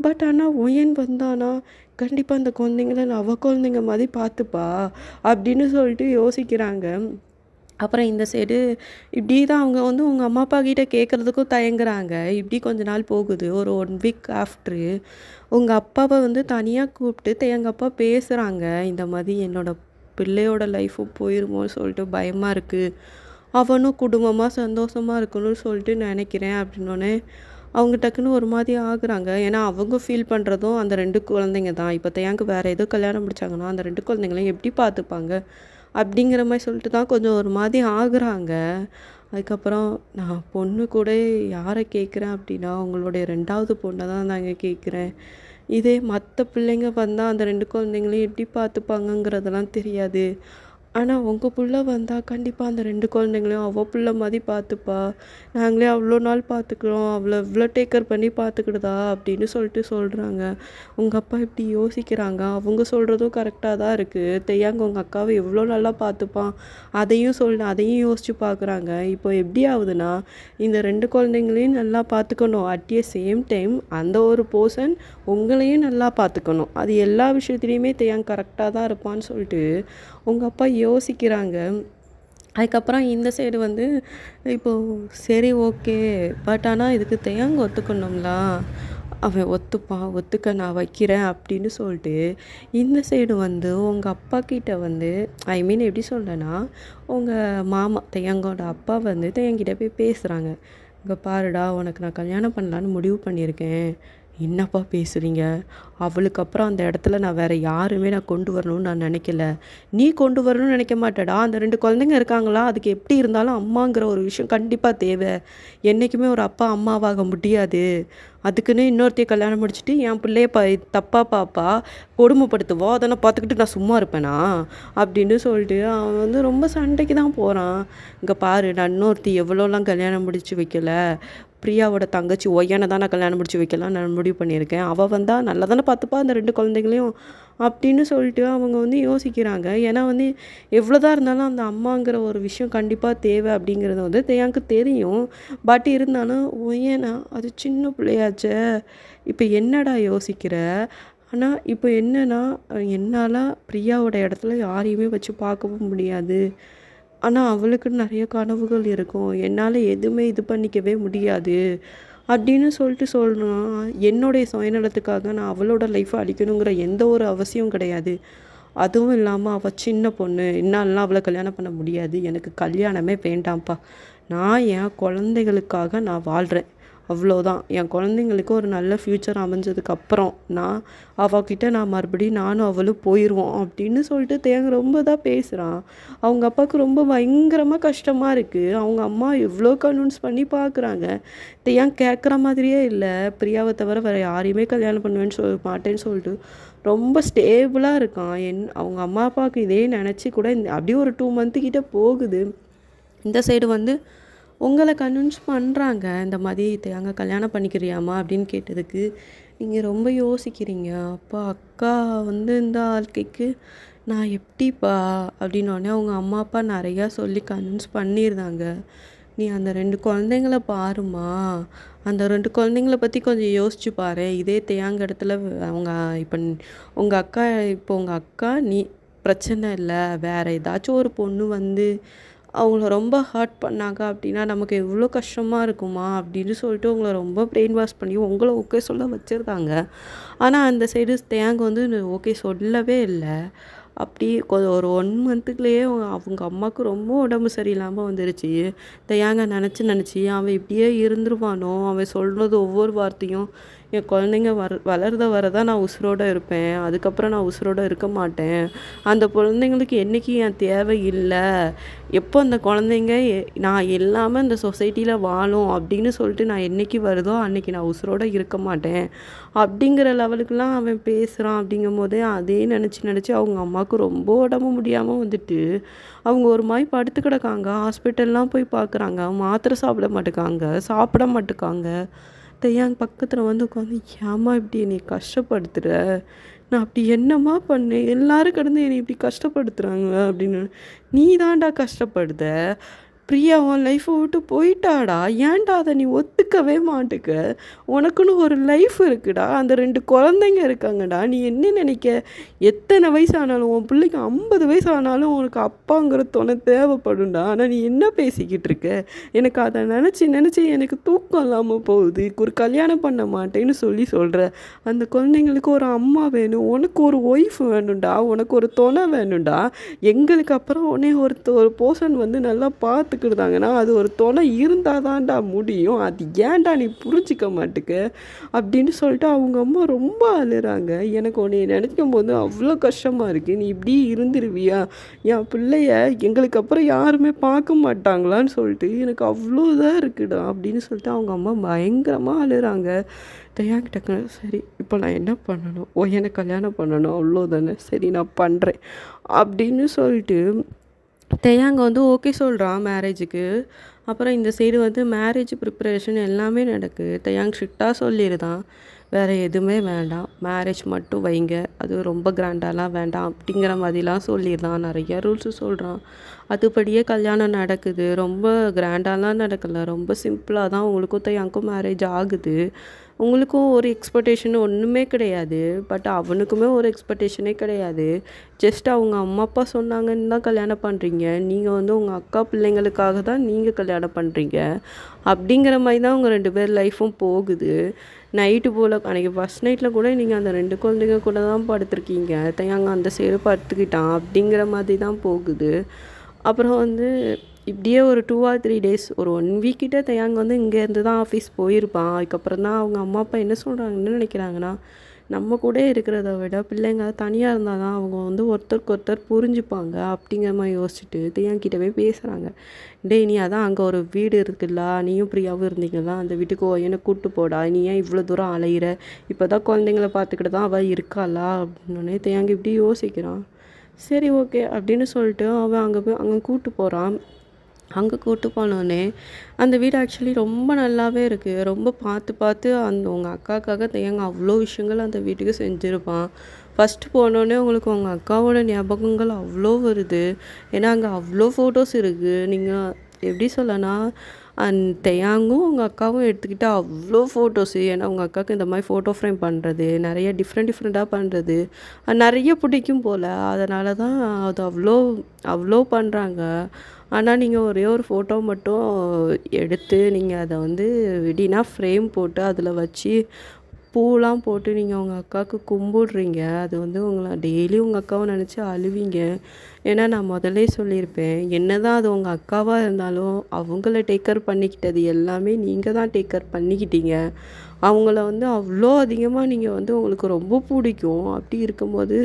பட் ஆனால் ஒயன் வந்தானா கண்டிப்பாக அந்த குழந்தைங்கள அவ குழந்தைங்க மாதிரி பார்த்துப்பா அப்படின்னு சொல்லிட்டு யோசிக்கிறாங்க. அப்புறம் இந்த சைடு இப்படி தான் அவங்க வந்து உங்கள் அம்மா அப்பா கிட்ட கேட்குறதுக்கும் தயங்குறாங்க. இப்படி கொஞ்ச நாள் போகுது. ஒரு 1 வீக் ஆஃப்ட்ரு உங்கள் அப்பாவை வந்து தனியாக கூப்பிட்டு எங்கள் அப்பா பேசுகிறாங்க. இந்த மாதிரி என்னோட பிள்ளையோட லைஃப்பும் போயிருமோன்னு சொல்லிட்டு பயமாக இருக்குது. அவனும் குடும்பமாக சந்தோஷமாக இருக்கணும்னு சொல்லிட்டு நினைக்கிறேன் அப்படின்னோடனே அவங்க டக்குன்னு ஒரு மாதிரி ஆகுறாங்க. ஏன்னா அவங்க ஃபீல் பண்ணுறதும் அந்த 2 குழந்தைங்க தான். இப்போ தேயாங்க்கு வேறு ஏதோ கல்யாணம் முடிச்சாங்கன்னா அந்த 2 குழந்தைங்களையும் எப்படி பார்த்துப்பாங்க அப்படிங்கிற மாதிரி சொல்லிட்டு தான் கொஞ்சம் ஒரு மாதிரி ஆகுறாங்க. அதுக்கப்புறம் நான் பொண்ணு கூட யாரை கேட்குறேன் அப்படின்னா, உங்களுடைய 2வது பொண்ணை தான் நாங்கள் கேட்குறேன். இதே மற்ற பிள்ளைங்க வந்தால் அந்த 2 குழந்தைங்களையும் எப்படி பார்த்துப்பாங்கங்கிறதெல்லாம் தெரியாது. ஆனா உங்க புள்ள வந்தா கண்டிப்பா அந்த 2 குழந்தைங்களையும் அவ புள்ள மாரி பார்த்துப்பா. நாங்களே அவ்ளோ நாள் பார்த்துக்குறோம். அவள இவ்ளோ டேக் கேர் பண்ணி பார்த்துக்கிடுதா அப்படின்னு சொல்லிட்டு சொல்றாங்க. உங்க அப்பா இப்படி யோசிக்கிறாங்க. அவங்க சொல்றதும் கரெக்ட்டா தான் இருக்கு. தெரியாங்க உங்க அக்காவ எவ்ளோ நல்லா பார்த்துப்பான். அதையும் யோசிச்சு பார்க்குறாங்க. இப்போ எப்படி ஆகுதுன்னா, இந்த 2 குழந்தைங்களையும் நல்லா பார்த்துக்கணும். அட் எ சேம் டைம் அந்த ஒரு பெர்சன் உங்களையும் நல்லா பார்த்துக்கணும். அது எல்லா விஷயத்துலயுமே தெரியாங்க கரெக்ட்டா தான் இருப்பான்னு சொல்லிட்டு உங்க அப்பா யோசிக்கிறாங்க. அதுக்கப்புறம் இந்த சைடு வந்து இப்போ சரி ஓகே. பட் ஆனா இதுக்கு தேயாங்க ஒத்துக்கணும்ல. அவன் ஒத்துப்பான், ஒத்துக்க நான் வைக்கிறேன் அப்படின்னு சொல்லிட்டு, இந்த சைடு வந்து உங்க அப்பா கிட்ட வந்து ஐ மீன் எப்படி சொல்றேன்னா, உங்க மாமா தேயாங்கோட அப்பா வந்து தேயாங்கிட்ட போய் பேசுறாங்க. "இங்க பாருடா, உனக்கு நான் கல்யாணம் பண்ணலான்னு முடிவு பண்ணியிருக்கேன்." "என்னப்பா பேசுறீங்க? அவளுக்கு அப்புறம் அந்த இடத்துல நான் வேற யாருமே நான் கொண்டு வரணும்னு நான் நினைக்கல." "நீ கொண்டு வரணும்னு நினைக்க மாட்டடா. அந்த 2 குழந்தைங்க இருக்காங்களா, அதுக்கு எப்படி இருந்தாலும் அம்மாங்கிற ஒரு விஷயம் கண்டிப்பா தேவை. என்னைக்குமே ஒரு அப்பா அம்மாவாக முடியாது. அதுக்குன்னு இன்னொருத்திய கல்யாணம் முடிச்சுட்டு என் பிள்ளைய தப்பா பார்ப்பா, கொடுமைப்படுத்துவா. அதெல்லாம் பார்த்துக்கிட்டு நான் சும்மா இருப்பேனா?" அப்படின்னு சொல்லிட்டு அவன் வந்து ரொம்ப சண்டைக்கு தான் போறான். "இங்க பாரு, நான் இன்னொருத்தி எவ்வளோலாம் கல்யாணம் முடிச்சு வைக்கல. பிரியாவோட தங்கச்சி ஒய்யன தான் நான் கல்யாணம் முடிச்சு வைக்கலாம்னு நான் முடிவு பண்ணியிருக்கேன். அவ வந்தா நல்லா தானே பார்த்துப்பா அந்த 2 குழந்தைங்களையும்." அப்படின்னு சொல்லிட்டு அவங்க வந்து யோசிக்கிறாங்க. ஏன்னா வந்து எவ்வளோதான் இருந்தாலும் அந்த அம்மாங்கிற ஒரு விஷயம் கண்டிப்பா தேவை அப்படிங்கிறது வந்து எனக்கு தெரியும். பட் இருந்தாலும் ஒய்யனா அது சின்ன பிள்ளையாச்சே. இப்ப என்னடா யோசிக்கிற? ஆனா இப்ப என்னன்னா, என்னால பிரியாவோட இடத்துல யாரையுமே வச்சு பார்க்கவும் முடியாது. ஆனா அவளுக்குன்னு நெறைய கனவுகள் இருக்கும். என்னால எதுவுமே இது பண்ணிக்கவே முடியாது. அப்படின்னு சொல்லிட்டு சொல்றான். என்னுடைய சுயநலத்துக்காக நான் அவளோட லைஃப்ப அழிக்கணுங்கிற எந்த ஒரு அவசியம் கிடையாது. அதுவும் இல்லாம அவ சின்ன பொண்ணு. என்னாலலாம் அவள கல்யாணம் பண்ண முடியாது. எனக்கு கல்யாணமே வேண்டாம்ப்பா. நான் என் குழந்தைகளுக்காக நான் வாழ்றேன். அவ்வளோதான். என் குழந்தைங்களுக்கு ஒரு நல்ல ஃப்யூச்சர் அமைஞ்சதுக்கப்புறம், நான் மறுபடியும் நானும் அவளும் போயிருவோம் அப்படின்னு சொல்லிட்டு ரொம்ப தான் பேசுறான். அவங்க அப்பாவுக்கு ரொம்ப பயங்கரமா கஷ்டமா இருக்கு. அவங்க அம்மா எவ்வளோ கன்வின்ஸ் பண்ணி பார்க்குறாங்க. கேட்குற மாதிரியே இல்ல. பிரியாவ தவிர வேற யாரையுமே கல்யாணம் பண்ணுவேன்னு மாட்டேன்னு சொல்லிட்டு ரொம்ப ஸ்டேபிளா இருக்கான். அவங்க அம்மா அப்பாவுக்கு இதே நெனச்சு கூட அப்படியே ஒரு 2 மந்த்து கிட்ட போகுது. இந்த சைடு வந்து உங்கள கன்வின்ஸ் பண்றாங்க. இந்த மாதிரி "தேங்க கல்யாணம் பண்ணிக்கிறியாம்மா?" அப்படின்னு கேட்டதுக்கு, நீங்க ரொம்ப யோசிக்கிறீங்க. அப்ப அக்கா வந்து இந்த வாழ்க்கைக்கு நான் எப்படிப்பா? அப்படின்னோனே அவங்க அம்மா, அப்பா நெறையா சொல்லி கன்வின்ஸ் பண்ணியிருந்தாங்க. "நீ அந்த 2 குழந்தைங்கள பாரும்மா. அந்த 2 குழந்தைங்கள பத்தி கொஞ்சம் யோசிச்சு பாரேன். இதே தேயாங்க இடத்துல அவங்க இப்ப உங்க அக்கா உங்க அக்கா நீ பிரச்சனை இல்ல. வேற ஏதாச்சும் ஒரு பொண்ணு வந்து அவங்கள ரொம்ப ஹர்ட் பண்ணாங்க அப்படின்னா, நமக்கு எவ்வளோ கஷ்டமா இருக்குமா?" அப்படின்னு சொல்லிட்டு உங்கள ரொம்ப பிரெயின் வாஷ் பண்ணி உங்கள ஓகே சொல்ல வச்சிருந்தாங்க. ஆனா அந்த சைடு தேங்க வந்து ஓகே சொல்லவே இல்ல. அப்படி ஒரு 1 மந்த்துக்குள்ளேயே அவங்க அம்மாவுக்கு ரொம்ப உடம்பு சரியில்லாம வந்துருச்சு. தேங்க நெனச்சு அவன் இப்படியே இருந்துருவானோ, அவன் சொல்றது ஒவ்வொரு வார்த்தையும், என் குழந்தைங்க வளர்ற வர தான் நான் உசுரோட இருப்பேன். அதுக்கப்புறம் நான் உசுரோட இருக்க மாட்டேன். அந்த குழந்தைங்களுக்கு என்னைக்கு என் தேவை இல்ல. எப்போ அந்த குழந்தைங்க நான் இல்லாம இந்த சொசைட்டில வாழும் அப்படின்னு சொல்லிட்டு நான் என்னைக்கு வருதோ, அன்னைக்கு நான் உசுரோட இருக்க மாட்டேன். அப்படிங்கிற லெவலுக்குலாம் அவன் பேசுறான். அப்படிங்கும்போதே அதே நெனச்சு அவங்க அம்மாவுக்கு ரொம்ப உடம்பு முடியாம வந்துட்டு, அவங்க ஒரு மாரி படுத்து கிடக்காங்க. ஹாஸ்பிட்டல்லாம் போய் பார்க்குறாங்க. மாத்திரை சாப்பிட மாட்டுக்காங்க. சாப்பிட மாட்டுக்காங்க. என் பக்கத்துல வந்து உட்காந்து, "ஏம்மா இப்படி என்னைய கஷ்டப்படுத்துற? நான் அப்படி என்னம்மா பண்ணேன்? எல்லாரும் கடந்து என்னை இப்படி கஷ்டப்படுத்துறாங்க." அப்படின்னு. "நீ தான்டா கஷ்டப்படுத. பிரியா உன் லைஃப்பை விட்டு போயிட்டாடா. ஏன்டா அதை நீ ஒத்துக்கவே மாட்டுக்க? உனக்குன்னு ஒரு லைஃப் இருக்குடா. அந்த 2 குழந்தைங்க இருக்காங்கடா. நீ என்ன நினைக்க? எத்தனை வயசு ஆனாலும் உன் பிள்ளைக்கு 50 வயசு ஆனாலும் உனக்கு அப்பாங்கிற துணை தேவைப்படும்டா. ஆனால் நீ என்ன பேசிக்கிட்டு இருக்க? எனக்கு அதை நினச்சி எனக்கு தூக்கம் இல்லாமல் போகுது. ஒரு கல்யாணம் பண்ண மாட்டேன்னு சொல்கிற. அந்த குழந்தைங்களுக்கு ஒரு அம்மா வேணும். உனக்கு ஒரு ஒய்ஃப் வேணும்டா. உனக்கு ஒரு துணை வேணும்டா. எங்களுக்கு அப்புறம் உடனே ஒரு பர்சன் வந்து நல்லா பார்த்துக்கிட்டாங்கன்னா அது ஒரு துணை இருந்தால் தான்டா முடியும். அது ஏன்டா நீ புரிஞ்சிக்க மாட்டுக்க?" அப்படின்னு சொல்லிட்டு அவங்க அம்மா ரொம்ப அழுறாங்க. எனக்கு உன்னைய நினைக்கும் போது அவ்வளோ கஷ்டமாக இருக்குது. "நீ இப்படி இருந்துருவியா? என் பிள்ளைய எங்களுக்கு அப்புறம் யாருமே பார்க்க மாட்டாங்களான்னு சொல்லிட்டு எனக்கு அவ்வளோ இதாக இருக்குடா." அப்படின்னு சொல்லிட்டு அவங்க அம்மா பயங்கரமாக அழுறாங்க. டக்குனு, "சரி இப்போ நான் என்ன பண்ணணும்? எனக்கு கல்யாணம் பண்ணணும் அவ்வளோதானே. சரி நான் பண்ணுறேன்." அப்படின்னு சொல்லிட்டு தேயாங்க வந்து ஓகே சொல்றான் மேரேஜுக்கு. அப்புறம் இந்த சைடு வந்து மேரேஜ் ப்ரிப்பரேஷன் எல்லாமே நடக்குது. தேயாங் ஸ்ட்ரிக்ட்டா சொல்லிருதான். வேற எதுவுமே வேண்டாம். மேரேஜ் மட்டும் வைங்க. அதுவும் ரொம்ப கிராண்டாலாம் வேண்டாம் அப்படிங்கிற மாதிரிலாம் சொல்லிருதான். நெறைய ரூல்ஸு சொல்றான். அதுபடியே கல்யாணம் நடக்குது. ரொம்ப கிராண்டாலாம் நடக்கல. ரொம்ப சிம்பிளா தான் உங்களுக்கும் தேயாங்க்கும் மேரேஜ் ஆகுது. உங்களுக்கும் ஒரு எக்ஸ்பெக்டேஷன் ஒண்ணுமே கிடையாது. பட் அவனுக்குமே ஒரு எக்ஸ்பெக்டேஷனே கிடையாது. ஜஸ்ட் அவங்க அம்மா, அப்பா சொன்னாங்கன்னு தான் கல்யாணம் பண்றீங்க. நீங்க வந்து உங்க அக்கா பிள்ளைங்களுக்காக தான் நீங்க கல்யாணம் பண்றீங்க. அப்படிங்கிற மாரி தான் உங்க 2 பேர் லைஃப்பும் போகுது. நைட்டு போல அன்னைக்கு ஃபர்ஸ்ட் நைட்ல கூட நீங்க அந்த 2 குழந்தைங்க கூட தான் படுத்துருக்கீங்க. தேயாங்க அந்த சைடு படுத்துக்கிட்டான். அப்படிங்கிற மாதிரி தான் போகுது. அப்புறம் வந்து இப்படியே ஒரு 2 ஆர் 3 டேஸ் ஒரு 1 வீக் கிட்ட தேயாங் வந்து இங்கேருந்து தான் ஆஃபீஸ் போயிருப்பான். அதுக்கப்புறம் தான் அவங்க அம்மா, அப்பா என்ன சொல்கிறாங்கன்னு நினைக்கிறாங்கன்னா, நம்ம கூட இருக்கிறத விட பிள்ளைங்க தனியாக இருந்தால் தான் அவங்க வந்து ஒருத்தருக்கு ஒருத்தர் புரிஞ்சுப்பாங்க அப்படிங்கிற மாதிரி யோசிச்சுட்டு தேயாங் கிட்ட போய் பேசுகிறாங்க. டேய் நீ அதான் அங்கே ஒரு வீடு இருக்குல்ல, நீயும் பிரியாவும் இருந்தீங்களா, அந்த வீட்டுக்கு என்னை கூப்பிட்டு போடா, நீ ஏன் இவ்வளோ தூரம் அலையிற, இப்போ தான் குழந்தைங்கள பார்த்துக்கிட்டு தான் அவள் இருக்காளா அப்படின்னோடனே தேயாங் இப்படி யோசிக்கிறான். சரி ஓகே அப்படின்னு சொல்லிட்டு அவன் அங்கே போய் அங்கே கூப்பிட்டு போகிறான். அங்கே கூட்டு போனோடனே அந்த வீடு ஆக்சுவலி ரொம்ப நல்லாவே இருக்குது. ரொம்ப பார்த்து பார்த்து அந்த உங்கள் அக்காக்காக தேங்க அவ்வளோ விஷயங்கள் அந்த வீட்டுக்கு செஞ்சுருப்பான். ஃபஸ்ட்டு போனோடனே உங்களுக்கு உங்கள் அக்காவோட ஞாபகங்கள் அவ்வளோ வருது. ஏன்னா அங்கே அவ்வளோ ஃபோட்டோஸ் இருக்குது. நீங்கள் எப்படி சொல்லனா தேயாங்கும் உங்கள் அக்காவும் எடுத்துக்கிட்டு அவ்வளோ ஃபோட்டோஸு. ஏன்னா உங்கள் அக்காவுக்கு இந்த மாதிரி ஃபோட்டோ ஃப்ரேம் பண்ணுறது நிறைய டிஃப்ரெண்ட்டாக பண்ணுறது நிறைய பிடிக்கும் போல். அதனால தான் அது அவ்வளோ அவ்வளோ பண்ணுறாங்க. ஆனால் நீங்கள் ஒரே ஒரு ஃபோட்டோ மட்டும் எடுத்து நீங்கள் அதை வந்து விடினா ஃப்ரேம் போட்டு அதில் வச்சு பூலாம் போட்டு நீங்கள் உங்கள் அக்காவுக்கு கும்பிடுறீங்க. அது வந்து உங்களை டெய்லி உங்கள் அக்காவை நினச்சி அழுவீங்க. ஏன்னா நான் முதல்லே சொல்லியிருப்பேன், என்னதான் அது உங்கள் அக்காவாக இருந்தாலும் அவங்கள டேக் கேர் பண்ணிக்கிட்டது எல்லாமே நீங்கள் தான் டேக் கேர் பண்ணிக்கிட்டீங்க. அவங்கள வந்து அவ்வளோ அதிகமாக நீங்கள் வந்து உங்களுக்கு ரொம்ப பிடிக்கும். அப்படி இருக்கும்போது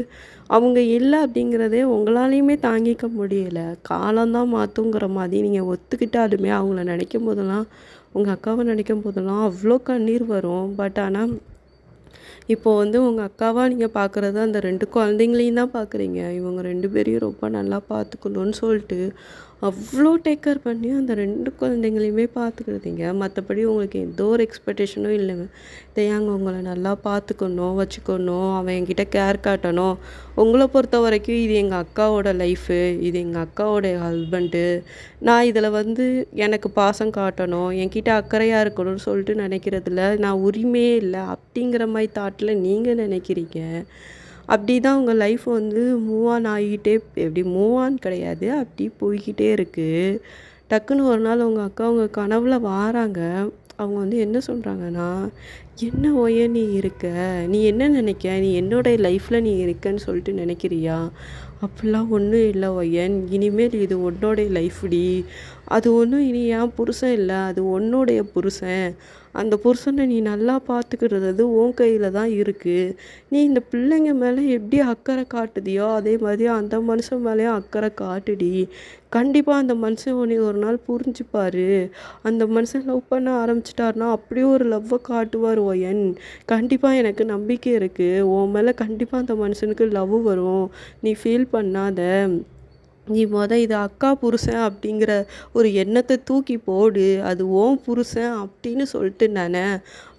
அவங்க இல்லை அப்படிங்கிறதே உங்களாலையுமே தாங்கிக்க முடியல. காலம்தான் மாற்றுங்கிற மாதிரி நீங்கள் ஒத்துக்கிட்டாலுமே அவங்கள நினைக்கும் போதெல்லாம் உங்கள் அக்காவை நினைக்கும் போதெல்லாம் அவ்வளோ கண்ணீர் வரும். பட் ஆனால் இப்போது வந்து உங்கள் அக்காவா நீங்கள் பார்க்குறது அந்த 2 குழந்தைங்களையும் தான் பார்க்குறீங்க. இவங்க 2 பேரையும் ரொம்ப நல்லா பார்த்துக்கணுன்னு சொல்லிட்டு அவ்வளோ டேக் கேர் பண்ணி அந்த 2 குழந்தைங்களையுமே பார்த்துக்கிடுதீங்க. மற்றபடி உங்களுக்கு எந்த ஒரு எக்ஸ்பெக்டேஷனும் இல்லைங்க. தேயாங்க உங்களை நல்லா பார்த்துக்கணும், வச்சுக்கணும், அவன் என்கிட்ட கேர் காட்டணும். உங்களை பொறுத்த வரைக்கும் இது எங்கள் அக்காவோட லைஃபு, இது எங்கள் அக்காவோடைய ஹஸ்பண்டு, நான் இதில் வந்து எனக்கு பாசம் காட்டணும், என்கிட்ட அக்கறையாக இருக்கணும்னு சொல்லிட்டு நினைக்கிறதுல நான் உரிமையே இல்லை அப்படிங்கிற மாதிரி தாட்டில் நீங்கள் நினைக்கிறீங்க. அப்படி தான் உங்கள் லைஃப் வந்து மூவ் ஆன் ஆகிட்டே எப்படி மூவ் ஆன் கிடையாது, அப்படி போய்க்கிட்டே இருக்குது. டக்குன்னு ஒரு நாள் உங்கள் அக்கா உங்கள் கனவுல வாராங்க. அவங்க வந்து என்ன சொல்கிறாங்கன்னா, என்ன ஒய்ய நீ இருக்க, நீ என்ன நினைக்க, நீ என்னோடைய லைஃப்பில் நீ இருக்கன்னு சொல்லிட்டு நினைக்கிறியா, அப்படிலாம் ஒன்றும் இல்லை ஒய்யன், இனிமேல் இது உன்னோடைய லைஃப்டி, அது ஒன்றும் இனி என் புருஷன் இல்லை, அது உன்னோடைய புருஷன், அந்த புருஷனை நீ நல்லா பார்த்துக்கிறது உன் கையில் தான் இருக்குது. நீ இந்த பிள்ளைங்க மேலே எப்படி அக்கறை காட்டுதியோ அதே மாதிரி அந்த மனுஷன் மேலேயும் அக்கறை காட்டுடி. கண்டிப்பாக அந்த மனுஷன் உன்னை ஒரு நாள் புரிஞ்சுப்பார். அந்த மனுஷன் லவ் பண்ண ஆரம்பிச்சிட்டாருனா அப்படியே ஒரு லவ்வை காட்டுவார் ஒயன். கண்டிப்பாக எனக்கு நம்பிக்கை இருக்குது, உன் மேலே கண்டிப்பாக அந்த மனுஷனுக்கு லவ் வரும், நீ ஃபீல் பண்ணாத. நீ இது அக்கா புருஷன் அப்படிங்கிற ஒரு எண்ணத்தை தூக்கி போடு, அது உன் புருஷன் அப்படின்னு சொல்லிட்டு நானே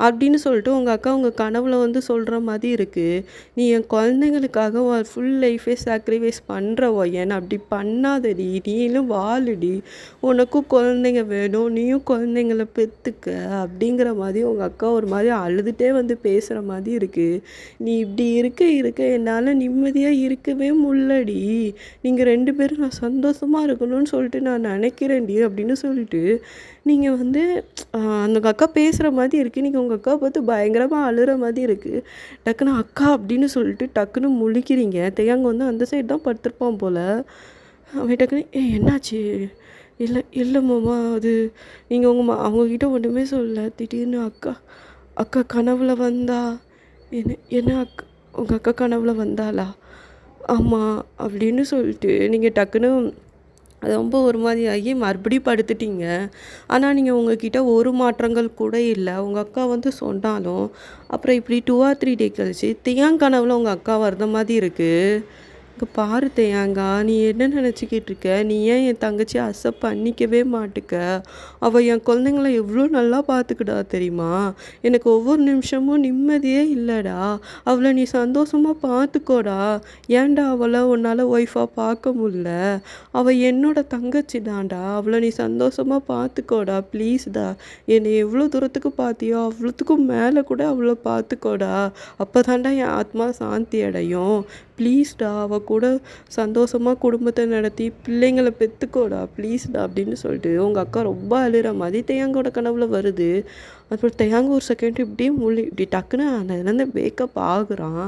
அப்படின்னு சொல்லிட்டு உங்கள் அக்கா உங்கள் கனவுல வந்து சொல்கிற மாதிரி இருக்குது. நீ என் குழந்தைங்களுக்காக உன் ஃபுல் லைஃபே சாக்ரிஃபைஸ் பண்ணுற ஒயன், அப்படி பண்ணாதடி, நீனும் வாழுடி, உனக்கும் குழந்தைங்க வேணும், நீயும் குழந்தைங்கள பெற்றுக்க அப்படிங்கிற மாதிரி உங்கள் அக்கா ஒரு மாதிரி அழுதுகிட்டே வந்து பேசுகிற மாதிரி இருக்குது. நீ இப்படி இருக்க என்னால் நிம்மதியாக இருக்கவே முல்லடி, நீங்கள் 2 பேரும் நான் சந்தோஷமாக இருக்கணும்னு சொல்லிட்டு நான் நினைக்கிறேன்டி அப்படின்னு சொல்லிட்டு நீங்கள் வந்து அந்த அக்கா பேசுகிற மாதிரி இருக்குது. நீங்கள் உங்கள் அக்காவை பார்த்து பயங்கரமாக அழுகிற மாதிரி இருக்குது. டக்குன்னு அக்கா அப்படின்னு சொல்லிட்டு டக்குன்னு முழிக்கிறீங்க. தேயாங்க வந்து அந்த சைடு தான் படுத்திருப்பான் போல். அவன் டக்குன்னு என்னாச்சு, இல்லை இல்லை மாமா, அது நீங்கள் அவங்கக்கிட்ட ஒன்றுமே சொல்லலை, திடீர்னு அக்கா அக்கா கனவுல வந்தா, என்ன அக்கா உங்கள் அக்கா கனவுல வந்தாளா, ஆமாம் அப்படின்னு சொல்லிட்டு நீங்கள் டக்குன்னு ரொம்ப ஒரு மாதிரி ஆகி மறுபடியும் படுத்துட்டீங்க. ஆனால் நீங்கள் உங்ககிட்ட ஒரு மாற்றங்கள் கூட இல்லை. உங்கள் அக்கா வந்து சொன்னாலும் அப்புறம் இப்படி 2 ஆர் 3 டே கழிச்சு தேயாங் கனவுல உங்கள் அக்கா வர்ற மாதிரி இருக்குது. இங்க பாரு தேயாங்கா, நீ என்ன நினச்சிக்கிட்டு இருக்க? நீ ஏன் என் தங்கச்சிய அக்செப்ட் பண்ணிக்கவே மாட்டுக்க? அவ என் குழந்தைங்கள எவ்வளோ நல்லா பார்த்துக்கிட்டா தெரியுமா? எனக்கு ஒவ்வொரு நிமிஷமும் நிம்மதியே இல்லடா. அவள நீ சந்தோஷமா பார்த்துக்கோடா. ஏன்டா அவள உன்னால ஒய்ஃபா பார்க்க முடில? அவ என்னோட தங்கச்சி தான்டா. அவள நீ சந்தோஷமா பார்த்துக்கோடா ப்ளீஸ்டா. என்னை எவ்வளோ தூரத்துக்கு பார்த்தியோ அவ்வளோத்துக்கும் மேலே கூட அவள பார்த்துக்கோடா. அப்பதான்டா என் ஆத்மா சாந்தி அடையும். ப்ளீஸ்டா அவ கூட சந்தோஷமா குடும்பத்தை நடத்தி பிள்ளைங்கள பெற்றுக்கோடா ப்ளீஸ்டா அப்படின்னு சொல்லிட்டு உங்கள் அக்கா ரொம்ப அழுகிற மாதிரி தேயாங்கோட கனவுல வருது. அப்புறம் தேயாங்க ஒரு செகண்ட் இப்படியே இப்படி டக்குன்னு அந்த இதுலேருந்து பேக்கப் ஆகுறான்.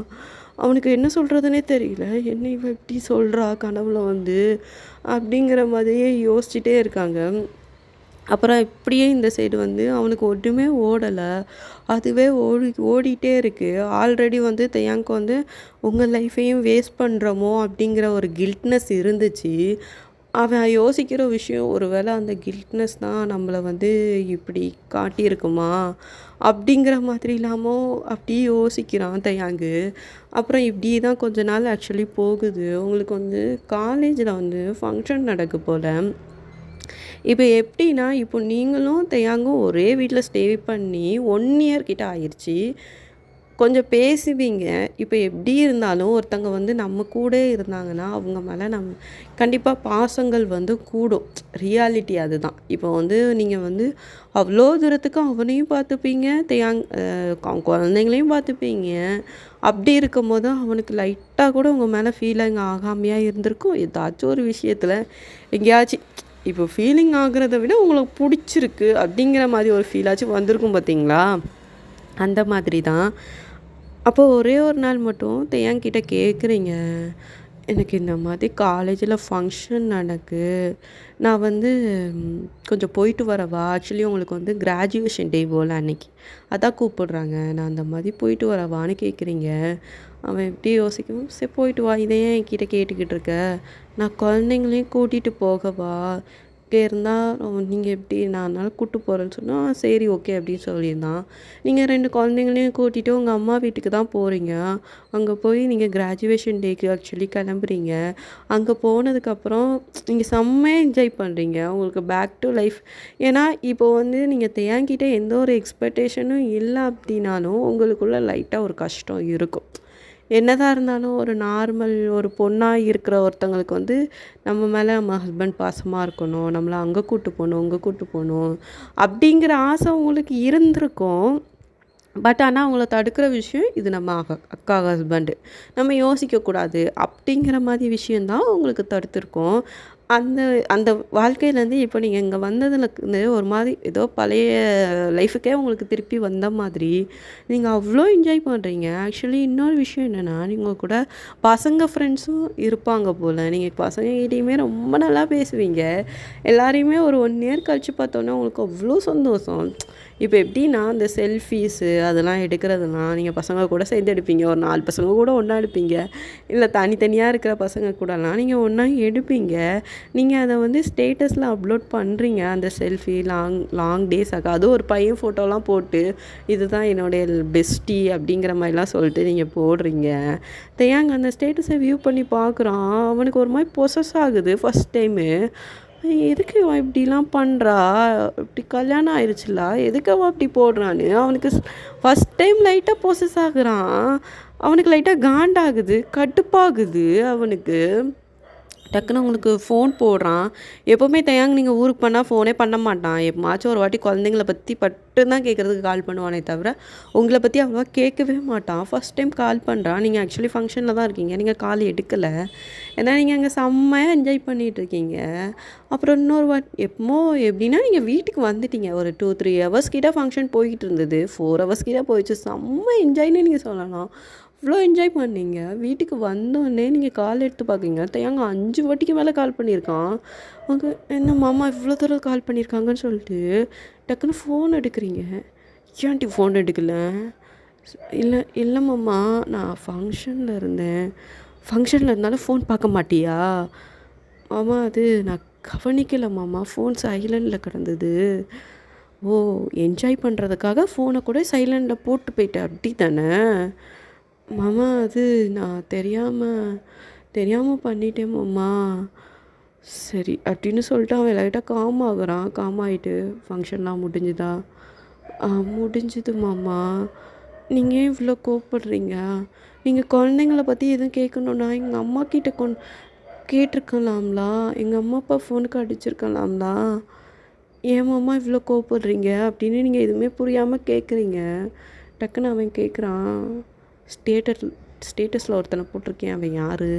அவனுக்கு என்ன சொல்கிறதுனே தெரியல. என்ன இவ இப்படி சொல்கிறா கனவுல வந்து அப்படிங்கிற மாதிரியே யோசிச்சுட்டே இருக்காங்க. அப்புறம் இப்படியே இந்த சைடு வந்து அவனுக்கு ஒன்றுமே ஓடலை. அதுவே ஓடிட்டே இருக்குது. ஆல்ரெடி வந்து தேயாங்க்கு வந்து உங்கள் லைஃப்பையும் வேஸ்ட் பண்ணுறோமோ அப்படிங்கிற ஒரு கில்ட்னஸ் இருந்துச்சு. அவன் யோசிக்கிற விஷயம் ஒருவேளை அந்த கில்ட்னஸ் தான் நம்மளை வந்து இப்படி காட்டியிருக்குமா அப்படிங்கிற மாதிரி இல்லாமல் அப்படியே யோசிக்கிறான் தயாங்கு. அப்புறம் இப்படி தான் கொஞ்ச நாள் ஆக்சுவலி போகுது. உங்களுக்கு வந்து காலேஜில் வந்து ஃபங்க்ஷன் நடக்க போல். இப்போ எப்படின்னா, இப்போ நீங்களும் தேயாங்கும் ஒரே வீட்டில் ஸ்டே பண்ணி 1 இயர் கிட்ட ஆயிடுச்சு. கொஞ்சம் பேசுவீங்க. இப்போ எப்படி இருந்தாலும் ஒருத்தங்க வந்து நம்ம கூட இருந்தாங்கன்னா, அவங்க மேலே கண்டிப்பாக பாசங்கள் வந்து கூடும். ரியாலிட்டி அதுதான். இப்போ வந்து நீங்கள் வந்து அவ்வளோ தூரத்துக்கு அவனையும் பார்த்துப்பீங்க, குழந்தைங்களையும் பார்த்துப்பீங்க. அப்படி இருக்கும்போது அவனுக்கு லைட்டாக கூட உங்கள் மேலே ஃபீலிங் ஆகாமையாக இருந்திருக்கும். ஏதாச்சும் ஒரு விஷயத்தில் எங்கேயாச்சும் இப்போ ஃபீலிங் ஆகுறத விட உங்களுக்கு பிடிச்சிருக்கு அப்படிங்கிற மாதிரி ஒரு ஃபீலாச்சும் வந்திருக்கும் பார்த்தீங்களா? அந்த மாதிரி தான். அப்போ ஒரே ஒரு நாள் மட்டும் தேயாங்கிட்ட கேட்குறீங்க, எனக்கு இந்த மாதிரி காலேஜில் ஃபங்க்ஷன் நடக்கு. நான் வந்து கொஞ்சம் போயிட்டு வரவா? ஆக்சுவலி உங்களுக்கு வந்து கிராஜுவேஷன் டே போல் அன்னைக்கு. அதான் கூப்பிடுறாங்க. நான் அந்த மாதிரி போயிட்டு வரவான்னு கேட்குறீங்க. அவன் எப்படி யோசிக்கவும், சரி போயிட்டு வா. இதை ஏன் என்கிட்ட கேட்டுக்கிட்டு இருக்க? நான் குழந்தைங்களையும் கூட்டிகிட்டு போகவா? இங்கே இருந்தால் நீங்கள் எப்படி நான் அதனால் கூப்பிட்டு போகிறேன்னு சொன்னால், சரி ஓகே அப்படின்னு சொல்லியிருந்தான். நீங்கள் 2 குழந்தைங்களையும் கூட்டிகிட்டு உங்கள் அம்மா வீட்டுக்கு தான் போகிறீங்க. அங்கே போய் நீங்கள் கிராஜுவேஷன் டேக்கு ஆக்சுவலி கிளம்புறீங்க. அங்கே போனதுக்கப்புறம் நீங்கள் செம்மையாக என்ஜாய் பண்ணுறீங்க. உங்களுக்கு பேக் டு லைஃப். ஏன்னா இப்போ வந்து நீங்கள் தேயாங்கிட்ட எந்த ஒரு எக்ஸ்பெக்டேஷனும் இல்லை அப்படின்னாலும் உங்களுக்குள்ள லைட்டாக ஒரு கஷ்டம் இருக்கும். என்னதான் இருந்தாலும் ஒரு நார்மல் ஒரு பொண்ணாக இருக்கிற ஒருத்தங்களுக்கு வந்து நம்ம மேலே நம்ம ஹஸ்பண்ட் பாசமாக இருக்கணும், நம்மளை அங்கே கூட்டு போகணும், இங்கே கூட்டு போகணும் அப்படிங்கிற ஆசை உங்களுக்கு இருந்திருக்கும். பட் ஆனால் அவங்கள தடுக்கிற விஷயம் இது நம்ம அக்கா ஹஸ்பண்டு. நம்ம யோசிக்கக்கூடாது அப்படிங்கிற மாதிரி விஷயந்தான் உங்களுக்கு தடுத்திருக்கோம். அந்த அந்த வாழ்க்கையிலேருந்து இப்போ நீங்கள் இங்கே வந்ததுலேருந்து ஒரு மாதிரி ஏதோ பழைய லைஃபுக்கே உங்களுக்கு திருப்பி வந்த மாதிரி நீங்கள் அவ்வளோ என்ஜாய் பண்ணுறீங்க. ஆக்சுவலி இன்னொரு விஷயம் என்னென்னா, நீங்கள் கூட பசங்க ஃப்ரெண்ட்ஸும் இருப்பாங்க போல். நீங்கள் பசங்ககிட்டையுமே ரொம்ப நல்லா பேசுவீங்க. எல்லாரையுமே ஒரு 1 இயர் கழித்து பார்த்தோன்னே உங்களுக்கு அவ்வளோ சந்தோஷம். இப்போ எப்படின்னா அந்த செல்ஃபீஸு அதெல்லாம் எடுக்கிறதுலாம் நீங்கள் பசங்க கூட சேர்ந்து எடுப்பீங்க. ஒரு 4 பசங்க கூட ஒன்றா எடுப்பீங்க. இல்லை தனித்தனியாக இருக்கிற பசங்க கூடலாம் நீங்கள் ஒன்றா எடுப்பீங்க. நீங்கள் அதை வந்து ஸ்டேட்டஸில் அப்லோட் பண்ணுறீங்க. அந்த செல்ஃபி லாங் டேஸ் ஆக அதுவும் ஒரு பையன் ஃபோட்டோலாம் போட்டு இதுதான் என்னுடைய பெஸ்டி அப்படிங்கிற மாதிரிலாம் சொல்லிட்டு நீங்கள் போடுறீங்க. தேயாங்க அந்த ஸ்டேட்டஸை வியூ பண்ணி பார்க்குறான். அவனுக்கு ஒரு மாதிரி பொசஸ் ஆகுது ஃபஸ்ட் டைமு. எதுக்கு இவன் இப்படிலாம் பண்ணுறா? இப்படி கல்யாணம் ஆயிடுச்சுல, எதுக்கு அவன் அப்படி போடுறான்னு அவனுக்கு ஃபஸ்ட் டைம் லைட்டாக பொசஸ் ஆகுறான். அவனுக்கு லைட்டாக காண்டாகுது, கடுப்பாகுது அவனுக்கு. டக்குன்னு உங்களுக்கு ஃபோன் போடுறான். எப்போவுமே தேயாங்க நீங்கள் ஊருக்கு பண்ணால் ஃபோனே பண்ண மாட்டான். எப்போமாச்சும் ஒரு வாட்டி குழந்தைங்கள பற்றி தான் கேட்குறதுக்கு கால் பண்ணுவானே தவிர உங்களை பற்றி அவ்வளோவா கேட்கவே மாட்டான். ஃபஸ்ட் டைம் கால் பண்ணுறான். நீங்கள் ஆக்சுவலி ஃபங்க்ஷனில் தான் இருக்கீங்க. நீங்கள் கால் எடுக்கலை. ஏன்னா நீங்கள் அங்கே செம்மையாக என்ஜாய் பண்ணிகிட்டு இருக்கீங்க. அப்புறம் இன்னொரு எப்போமோ எப்படின்னா நீங்கள் வீட்டுக்கு வந்துட்டீங்க. ஒரு 2-3 ஹவர்ஸ் கிட்ட ஃபங்க்ஷன் போய்கிட்டு இருந்தது. 4 ஹவர்ஸ் கிட்ட போயிடுச்சு. செம்ம என்ஜாய்னு நீங்கள் சொல்லலாம். இவ்வளோ என்ஜாய் பண்ணீங்க. வீட்டுக்கு வந்தோடனே நீங்கள் கால் எடுத்து பார்க்குறீங்க. தேயாங்க 5 வாட்டிக்கு மேலே கால் பண்ணியிருக்கான். அவங்க என்ன மாமா இவ்வளோ தூரம் கால் பண்ணியிருக்காங்கன்னு சொல்லிட்டு டக்குன்னு ஃபோன் எடுக்கிறீங்க. ஏன்டி ஃபோன் எடுக்கல? இல்லை இல்லை மாமா, நான் ஃபங்க்ஷனில் இருந்தேன். ஃபங்க்ஷனில் இருந்தாலும் ஃபோன் பார்க்க மாட்டியா? மாமா அது நான் கவனிக்கலை மாமா, ஃபோன் சைலண்டில் கிடந்தது. ஓ, என்ஜாய் பண்ணுறதுக்காக ஃபோனை கூட சைலண்டில் போட்டு போயிட்டேன் அப்படி தானே? மாமா அது நான் தெரியாமல் தெரியாமல் பண்ணிட்டேன் மாமா. சரி அப்படின்னு சொல்லிட்டு அவன் லைட்டாக காம் ஆகுறான். காம் ஆகிட்டு ஃபங்க்ஷன்லாம் முடிஞ்சுதா? முடிஞ்சுது மாமா. நீங்கள் ஏன் இவ்வளோ கோவப்படுறீங்க? நீங்கள் குழந்தைங்கள பற்றி எதுவும் கேட்கணுன்னா எங்கள் அம்மா கிட்ட கேட்டிருக்கலாம்லா? எங்கள் அம்மா அப்பா ஃபோனுக்கு அடிச்சிருக்கலாம்லா? ஏன் மாமா இவ்வளோ கோவப்படுறீங்க அப்படின்னு நீங்கள் எதுவுமே புரியாமல் கேட்குறீங்க. டக்குன்னு அவன் கேட்குறான், ஸ்டேட்டஸ் ஸ்டேட்டஸில் ஒருத்தனை போட்டிருக்கேன், அவன் யார்?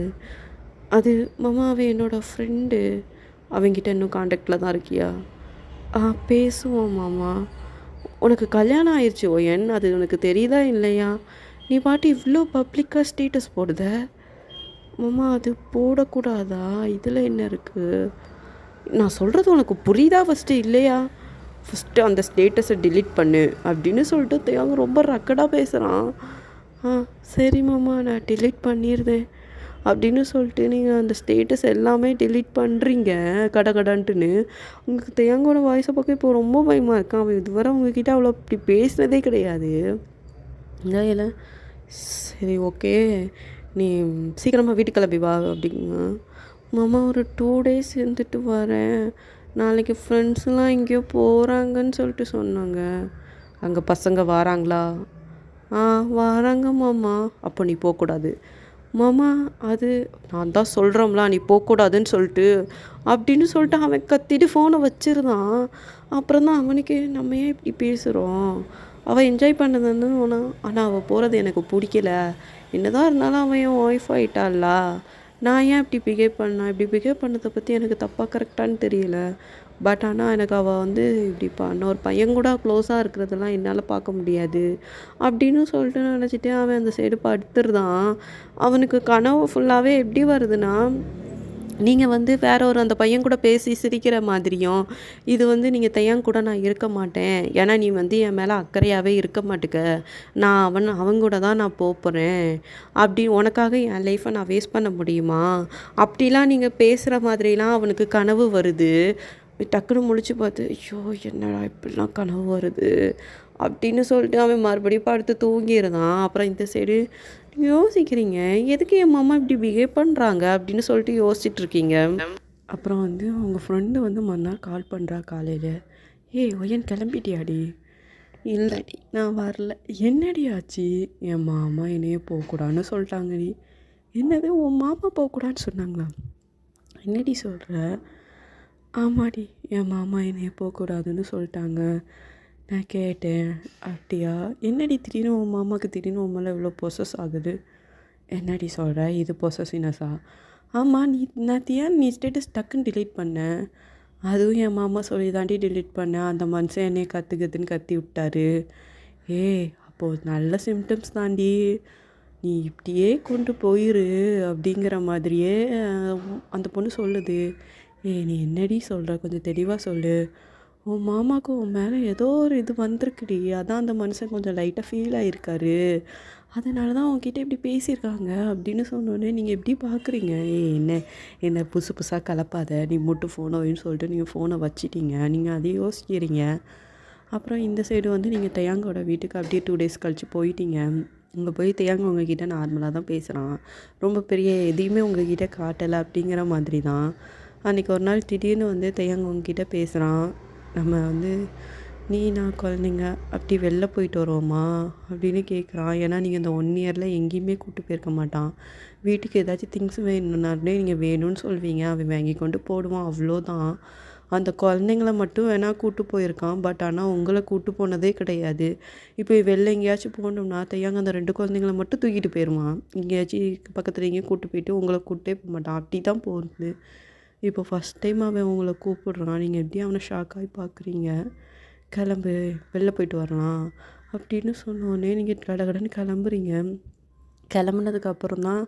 அது மாமா அவன் என்னோடய ஃப்ரெண்டு. அவன்கிட்ட இன்னும் காண்டாக்டில் தான் இருக்கியா? பேசுவோம் மாமா. உனக்கு கல்யாணம் ஆயிடுச்சு ஓயன், அது உனக்கு தெரியுதா இல்லையா? நீ பாட்டு இவ்வளோ பப்ளிக்காக ஸ்டேட்டஸ் போடுத மாமா. அது போடக்கூடாதா? இதில் என்ன இருக்குது? நான் சொல்கிறது உனக்கு புரியுதா ஃபஸ்ட்டு இல்லையா? ஃபஸ்ட்டு அந்த ஸ்டேட்டஸை டிலீட் பண்ணு அப்படின்னு சொல்லிட்டு தேவங்க ரொம்ப ரக்கடாக பேசுகிறான். சரி மாமா நான் டிலீட் பண்ணிடுறேன் அப்படின்னு சொல்லிட்டு நீங்கள் அந்த ஸ்டேட்டஸ் எல்லாமே டிலீட் பண்ணுறீங்க கடன்ட்டுன்னு. உங்களுக்கு தேங்கோட வாய்ஸை பார்க்க இப்போ ரொம்ப பயமாக இருக்கான். அவன் இதுவரை உங்ககிட்ட அவ்வளோ அப்படி பேசினதே கிடையாது. இல்லை சரி ஓகே, நீ சீக்கிரமாக வீட்டுக்கு கிளம்பி வா அப்படிங்க. மாமா ஒரு 2 days இருந்துட்டு வரேன், நாளைக்கு ஃப்ரெண்ட்ஸ்லாம் எங்கேயோ போகிறாங்கன்னு சொல்லிட்டு சொன்னாங்க. அங்கே பசங்க வராங்களா? வராங்க மாமா. அப்போ நீ போகக்கூடாது மாமா. அது நான் தான் சொல்கிறோம்ல நீ போகக்கூடாதுன்னு சொல்லிட்டு அப்படின்னு சொல்லிட்டு அவன் கத்திட்டு ஃபோனை வச்சிருந்தான். அப்புறம் தான் அவனுக்கு நம்ம ஏன் இப்படி பேசுகிறோம், அவள் என்ஜாய் பண்ணதுன்னு ஆனால் அவள் போகிறது எனக்கு பிடிக்கல. என்னதான் இருந்தாலும் அவன் என் ஒய்ஃப் ஆகிட்டாளா, நான் ஏன் இப்படி பிஹேவ் பண்ணதை பற்றி எனக்கு தப்பாக கரெக்டானு தெரியல. பட் ஆனால் எனக்கு அவள் வந்து இப்படி இன்னொரு பையன் கூட க்ளோஸாக இருக்கிறதெல்லாம் என்னால் பார்க்க முடியாது அப்படின்னு சொல்லிட்டு நினச்சிட்டு அவன் அந்த சைடு படுத்துருதான். அவனுக்கு கனவு ஃபுல்லாகவே எப்படி வருதுன்னா, நீங்கள் வந்து வேற ஒரு அந்த பையன் கூட பேசி சிரிக்கிற மாதிரியும், இது வந்து நீங்கள் தையன் கூட நான் இருக்க மாட்டேன், ஏன்னா நீ வந்து என் மேலே அக்கறையாகவே இருக்க மாட்டுக்க, நான் அவங்க கூட தான் நான் போகிறேன், அப்படி உனக்காக என் லைஃப்பை நான் வேஸ்ட் பண்ண முடியுமா, அப்படிலாம் நீங்கள் பேசுகிற மாதிரிலாம் அவனுக்கு கனவு வருது. டக்குன்னு முழிச்சு பார்த்து, ஐயோ என்னடா இப்படிலாம் கனவு வருது அப்படின்னு சொல்லிட்டு அவன் மறுபடியும் படுத்து தூங்கிடுதான். அப்புறம் இந்த சைடு யோசிக்கிறீங்க, எதுக்கு என் மாமா இப்படி பிஹேவ் பண்ணுறாங்க அப்படின்னு சொல்லிட்டு யோசிச்சுட்டு இருக்கீங்க. அப்புறம் வந்து உங்கள் ஃப்ரெண்டு வந்து மறுநாள் கால் பண்ணுறா காலையில். ஏய் ஒயன் கிளம்பிட்டியாடி? இல்லடி நான் வரல. என்னடி ஆச்சு? என் மாமா என்னையே போகக்கூடாதுன்னு சொல்லிட்டாங்கடி. என்னது உன் மாமா போகக்கூடாதுன்னு சொன்னாங்களா? என்னடி சொல்கிற? ஆமாடி, என் மாமா என்னைய போகக்கூடாதுன்னு சொல்லிட்டாங்க. நான் கேட்டேன், அப்படியா? என்னடி திடீர்னு உன் மாமாவுக்கு திடீர்னு உன் மேலே இவ்வளோ பொசஸ் ஆகுது? என்னடி சொல்கிற? இது பொசஸினஸா? ஆமாம், நீ ஸ்டேட்டஸ் டக்குன்னு டிலீட் பண்ண. அதுவும் என் மாமா சொல்லி தாண்டி டிலீட் பண்ணேன். அந்த மனுஷன் என்னைய கற்றுக்குதுன்னு கத்தி விட்டாரு. அப்போது நல்ல சிம்டம்ஸ் தாண்டி, நீ இப்படியே கொண்டு போயிரு அப்படிங்கிற மாதிரியே அந்த பொண்ணு சொல்லுது. நீ என்னடி சொல்கிற? கொஞ்சம் தெளிவாக சொல்லு. உன் மாமாவுக்கு உன் மேலே ஏதோ ஒரு இது வந்திருக்குடி, அதான் அந்த மனுஷன் கொஞ்சம் லைட்டாக ஃபீல் ஆகிருக்காரு, அதனால தான் அவங்ககிட்ட இப்படி பேசியிருக்காங்க அப்படின்னு சொன்னோடனே நீங்கள் எப்படி பார்க்குறீங்க? என்ன புதுசாக கலப்பாத, நீ மட்டும் ஃபோனை வைன்னு சொல்லிட்டு நீங்கள் ஃபோனை வச்சிட்டீங்க, நீங்கள் அதை யோசிக்கிறீங்க. அப்புறம் இந்த சைடு வந்து நீங்கள் தையாங்கோட வீட்டுக்கு அப்படியே 2 days கழித்து போயிட்டீங்க. அங்கே போய் தையாங்க உங்ககிட்ட நார்மலாக தான் பேசுகிறான், ரொம்ப பெரிய எதையுமே உங்ககிட்ட காட்டலை அப்படிங்கிற மாதிரி தான். அன்றைக்கி ஒரு நாள் திடீர்னு வந்து தையாங்க உங்ககிட்ட பேசுகிறான். நம்ம வந்து நான் குழந்தைங்க அப்படி வெளில போயிட்டு வருவோமா அப்படின்னு கேட்குறான். ஏன்னா நீங்கள் இந்த 1 yearல எங்கேயுமே கூப்பிட்டு போயிருக்க மாட்டான். வீட்டுக்கு ஏதாச்சும் திங்ஸ் வேணும்னாலே நீங்கள் வேணும்னு சொல்வீங்க, அவன் வாங்கி கொண்டு போடுவான், அவ்வளோதான். அந்த குழந்தைங்கள மட்டும் வேணால் கூப்பிட்டு போயிருக்கான், பட் ஆனால் உங்களை கூப்பிட்டு போனதே கிடையாது. இப்போ வெளில எங்கேயாச்சும் போகணும்னா தையாங்க அந்த 2 குழந்தைங்கள மட்டும் தூக்கிட்டு போயிடுவான். எங்கேயாச்சும் பக்கத்தில் எங்கேயும் கூப்பிட்டு போயிட்டு உங்களை கூப்பிட்டே போக மாட்டான், அப்படி தான் போகுது. இப்போ ஃபஸ்ட் டைம் அவன் உங்களை கூப்பிடுறான், நீங்கள் எப்படி அவனை ஷாக்காகி பார்க்குறீங்க? கிளம்பு, வெளில போயிட்டு வரலாம் அப்படின்னு சொன்னோடனே நீங்கள் கடகடன்னு கிளம்புறீங்க. கிளம்புனதுக்கப்புறம் தான்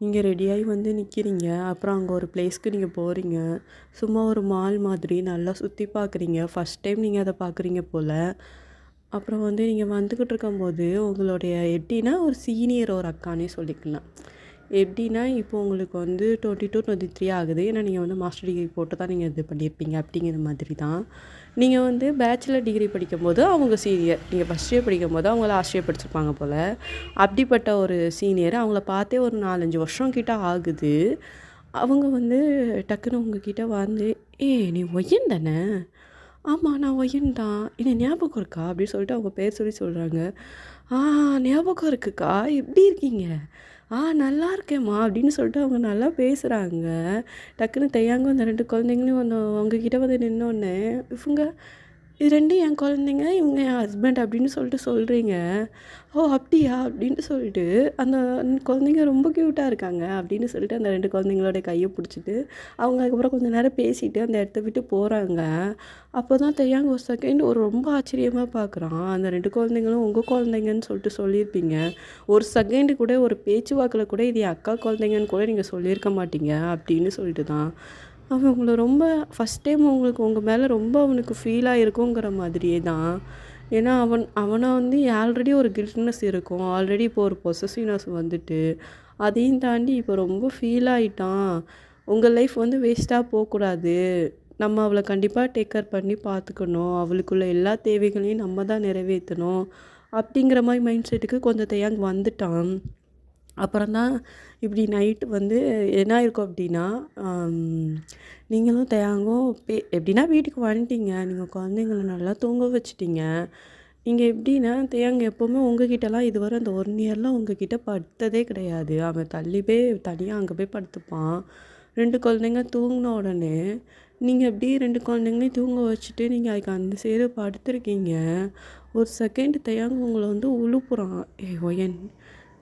நீங்கள் ரெடியாகி வந்து நிற்கிறீங்க. அப்புறம் அங்கே ஒரு பிளேஸ்க்கு நீங்கள் போகிறீங்க. சும்மா ஒரு மால் மாதிரி நல்லா சுற்றி பார்க்குறீங்க. ஃபஸ்ட் டைம் நீங்கள் அதை பார்க்குறீங்க போல். அப்புறம் வந்து நீங்கள் வந்துக்கிட்டு இருக்கும்போது உங்களுடைய எப்படின்னா ஒரு சீனியர் ஒரு அக்கானே சொல்லிக்கலாம். எப்படின்னா, இப்போ உங்களுக்கு வந்து 22, 23 ஆகுது. ஏன்னா நீங்க வந்து மாஸ்டர் டிகிரி போட்டு தான் நீங்க இது பண்ணியிருப்பீங்க அப்படிங்கிற மாதிரி தான். நீங்க வந்து பேச்சுலர் டிகிரி படிக்கும்போது அவங்க சீனியர். நீங்க ஃபர்ஸ்ட் இயர் படிக்கும்போது அவங்க லாஸ்ட் இயர் படிச்சிருப்பாங்க போல. அப்படிப்பட்ட ஒரு சீனியர். அவங்கள பார்த்தே ஒரு 4, 5 வருஷம் கிட்ட ஆகுது. அவங்க வந்து டக்குனு உங்ககிட்ட வந்து, "ஏய் நீ ஒய்யன் தானே?" "ஆமா நான் ஒய்யன் தான். என்ன ஞாபகம் இருக்கா?" அப்படின்னு சொல்லிட்டு அவங்க பேர் சொல்லி சொல்றாங்க. "ஆ ஞாபகம் இருக்குக்கா. எப்படி இருக்கீங்க?" நல்லா இருக்கேன்ம்மா" அப்படின்னு சொல்லிட்டு அவங்க நல்லா பேசுறாங்க. டக்குனு தெரியாங்க அந்த 2 குழந்தைங்களையும் அவங்க கிட்ட வந்து நின்னோனே, இவங்க இது 2ம் என் குழந்தைங்க, இவங்க என் ஹஸ்பண்ட் அப்படின்னு சொல்லிட்டு சொல்றீங்க. "ஓ! அப்படியா?" அப்படின்னு சொல்லிட்டு அந்த குழந்தைங்க ரொம்ப கியூட்டா இருக்காங்க அப்படின்னு சொல்லிட்டு அந்த 2 குழந்தைங்களோட கைய புடிச்சிட்டு, அவங்க அதுக்கப்புறம் கொஞ்ச நேரம் பேசிட்டு அந்த இடத்த விட்டு போறாங்க. அப்போதான் தெரியாங்க ஒரு செகண்ட் ஒரு ரொம்ப ஆச்சரியமா பார்க்குறான். அந்த 2 குழந்தைங்களும் உங்க குழந்தைங்கன்னு சொல்லிட்டு சொல்லியிருப்பீங்க. ஒரு செகண்ட் கூட ஒரு பேச்சுவாக்குல கூட இது என் அக்கா குழந்தைங்கன்னு கூட நீங்க சொல்லியிருக்க மாட்டீங்க அப்படின்னு சொல்லிட்டு தான். அவன் உங்கள ரொம்ப ஃபர்ஸ்ட் டைம் உங்களுக்கு உங்க மேல ரொம்ப அவனுக்கு ஃபீல் ஆயிருக்குங்கிற மாதிரியே தான். ஏன்னா அவன வந்து ஆல்ரெடி ஒரு கில்ட்னஸ் இருக்கும். ஆல்ரெடி இப்போ ஒரு பொசசிவ்னஸ் வந்துட்டு, அதையும் தாண்டி இப்போ ரொம்ப ஃபீல் ஆயிட்டான். உங்க லைஃப் வந்து வேஸ்ட்டா போக்கூடாது. நம்ம அவள கண்டிப்பா டேக் கேர் பண்ணி பார்த்துக்கணும். அவளுக்குள்ள எல்லா தேவைகளையும் நம்ம தான் நிறைவேத்தணும். அப்படிங்கிற மாரி மைண்ட் செட்டுக்கு கொஞ்சம் தேயாங் வந்துட்டான். அப்புறம் தான் இப்படி நைட்டு வந்து என்ன ஆயிருக்கும் அப்படின்னா, நீங்களும் தேயாங்கும் எப்படின்னா வீட்டுக்கு வந்துட்டீங்க. நீங்க குழந்தைங்கள நல்லா தூங்க வச்சுட்டீங்க. நீங்க எப்படின்னா, தேயாங் எப்பவுமே உங்ககிட்டலாம் இதுவரை அந்த 1 இயர்லாம் உங்ககிட்ட படுத்ததே கிடையாது. அவன் தனியா அங்க போய் படுத்துப்பான். 2 குழந்தைங்க தூங்குன உடனே, நீங்க எப்படி 2 குழந்தைங்களையும் தூங்க வச்சுட்டு, நீங்க அதுக்கு அந்த சைடு படுத்துருக்கீங்க. ஒரு செகண்ட் தேயாங் உங்கள வந்து உழுப்புறான். "ஏய் ஒயன்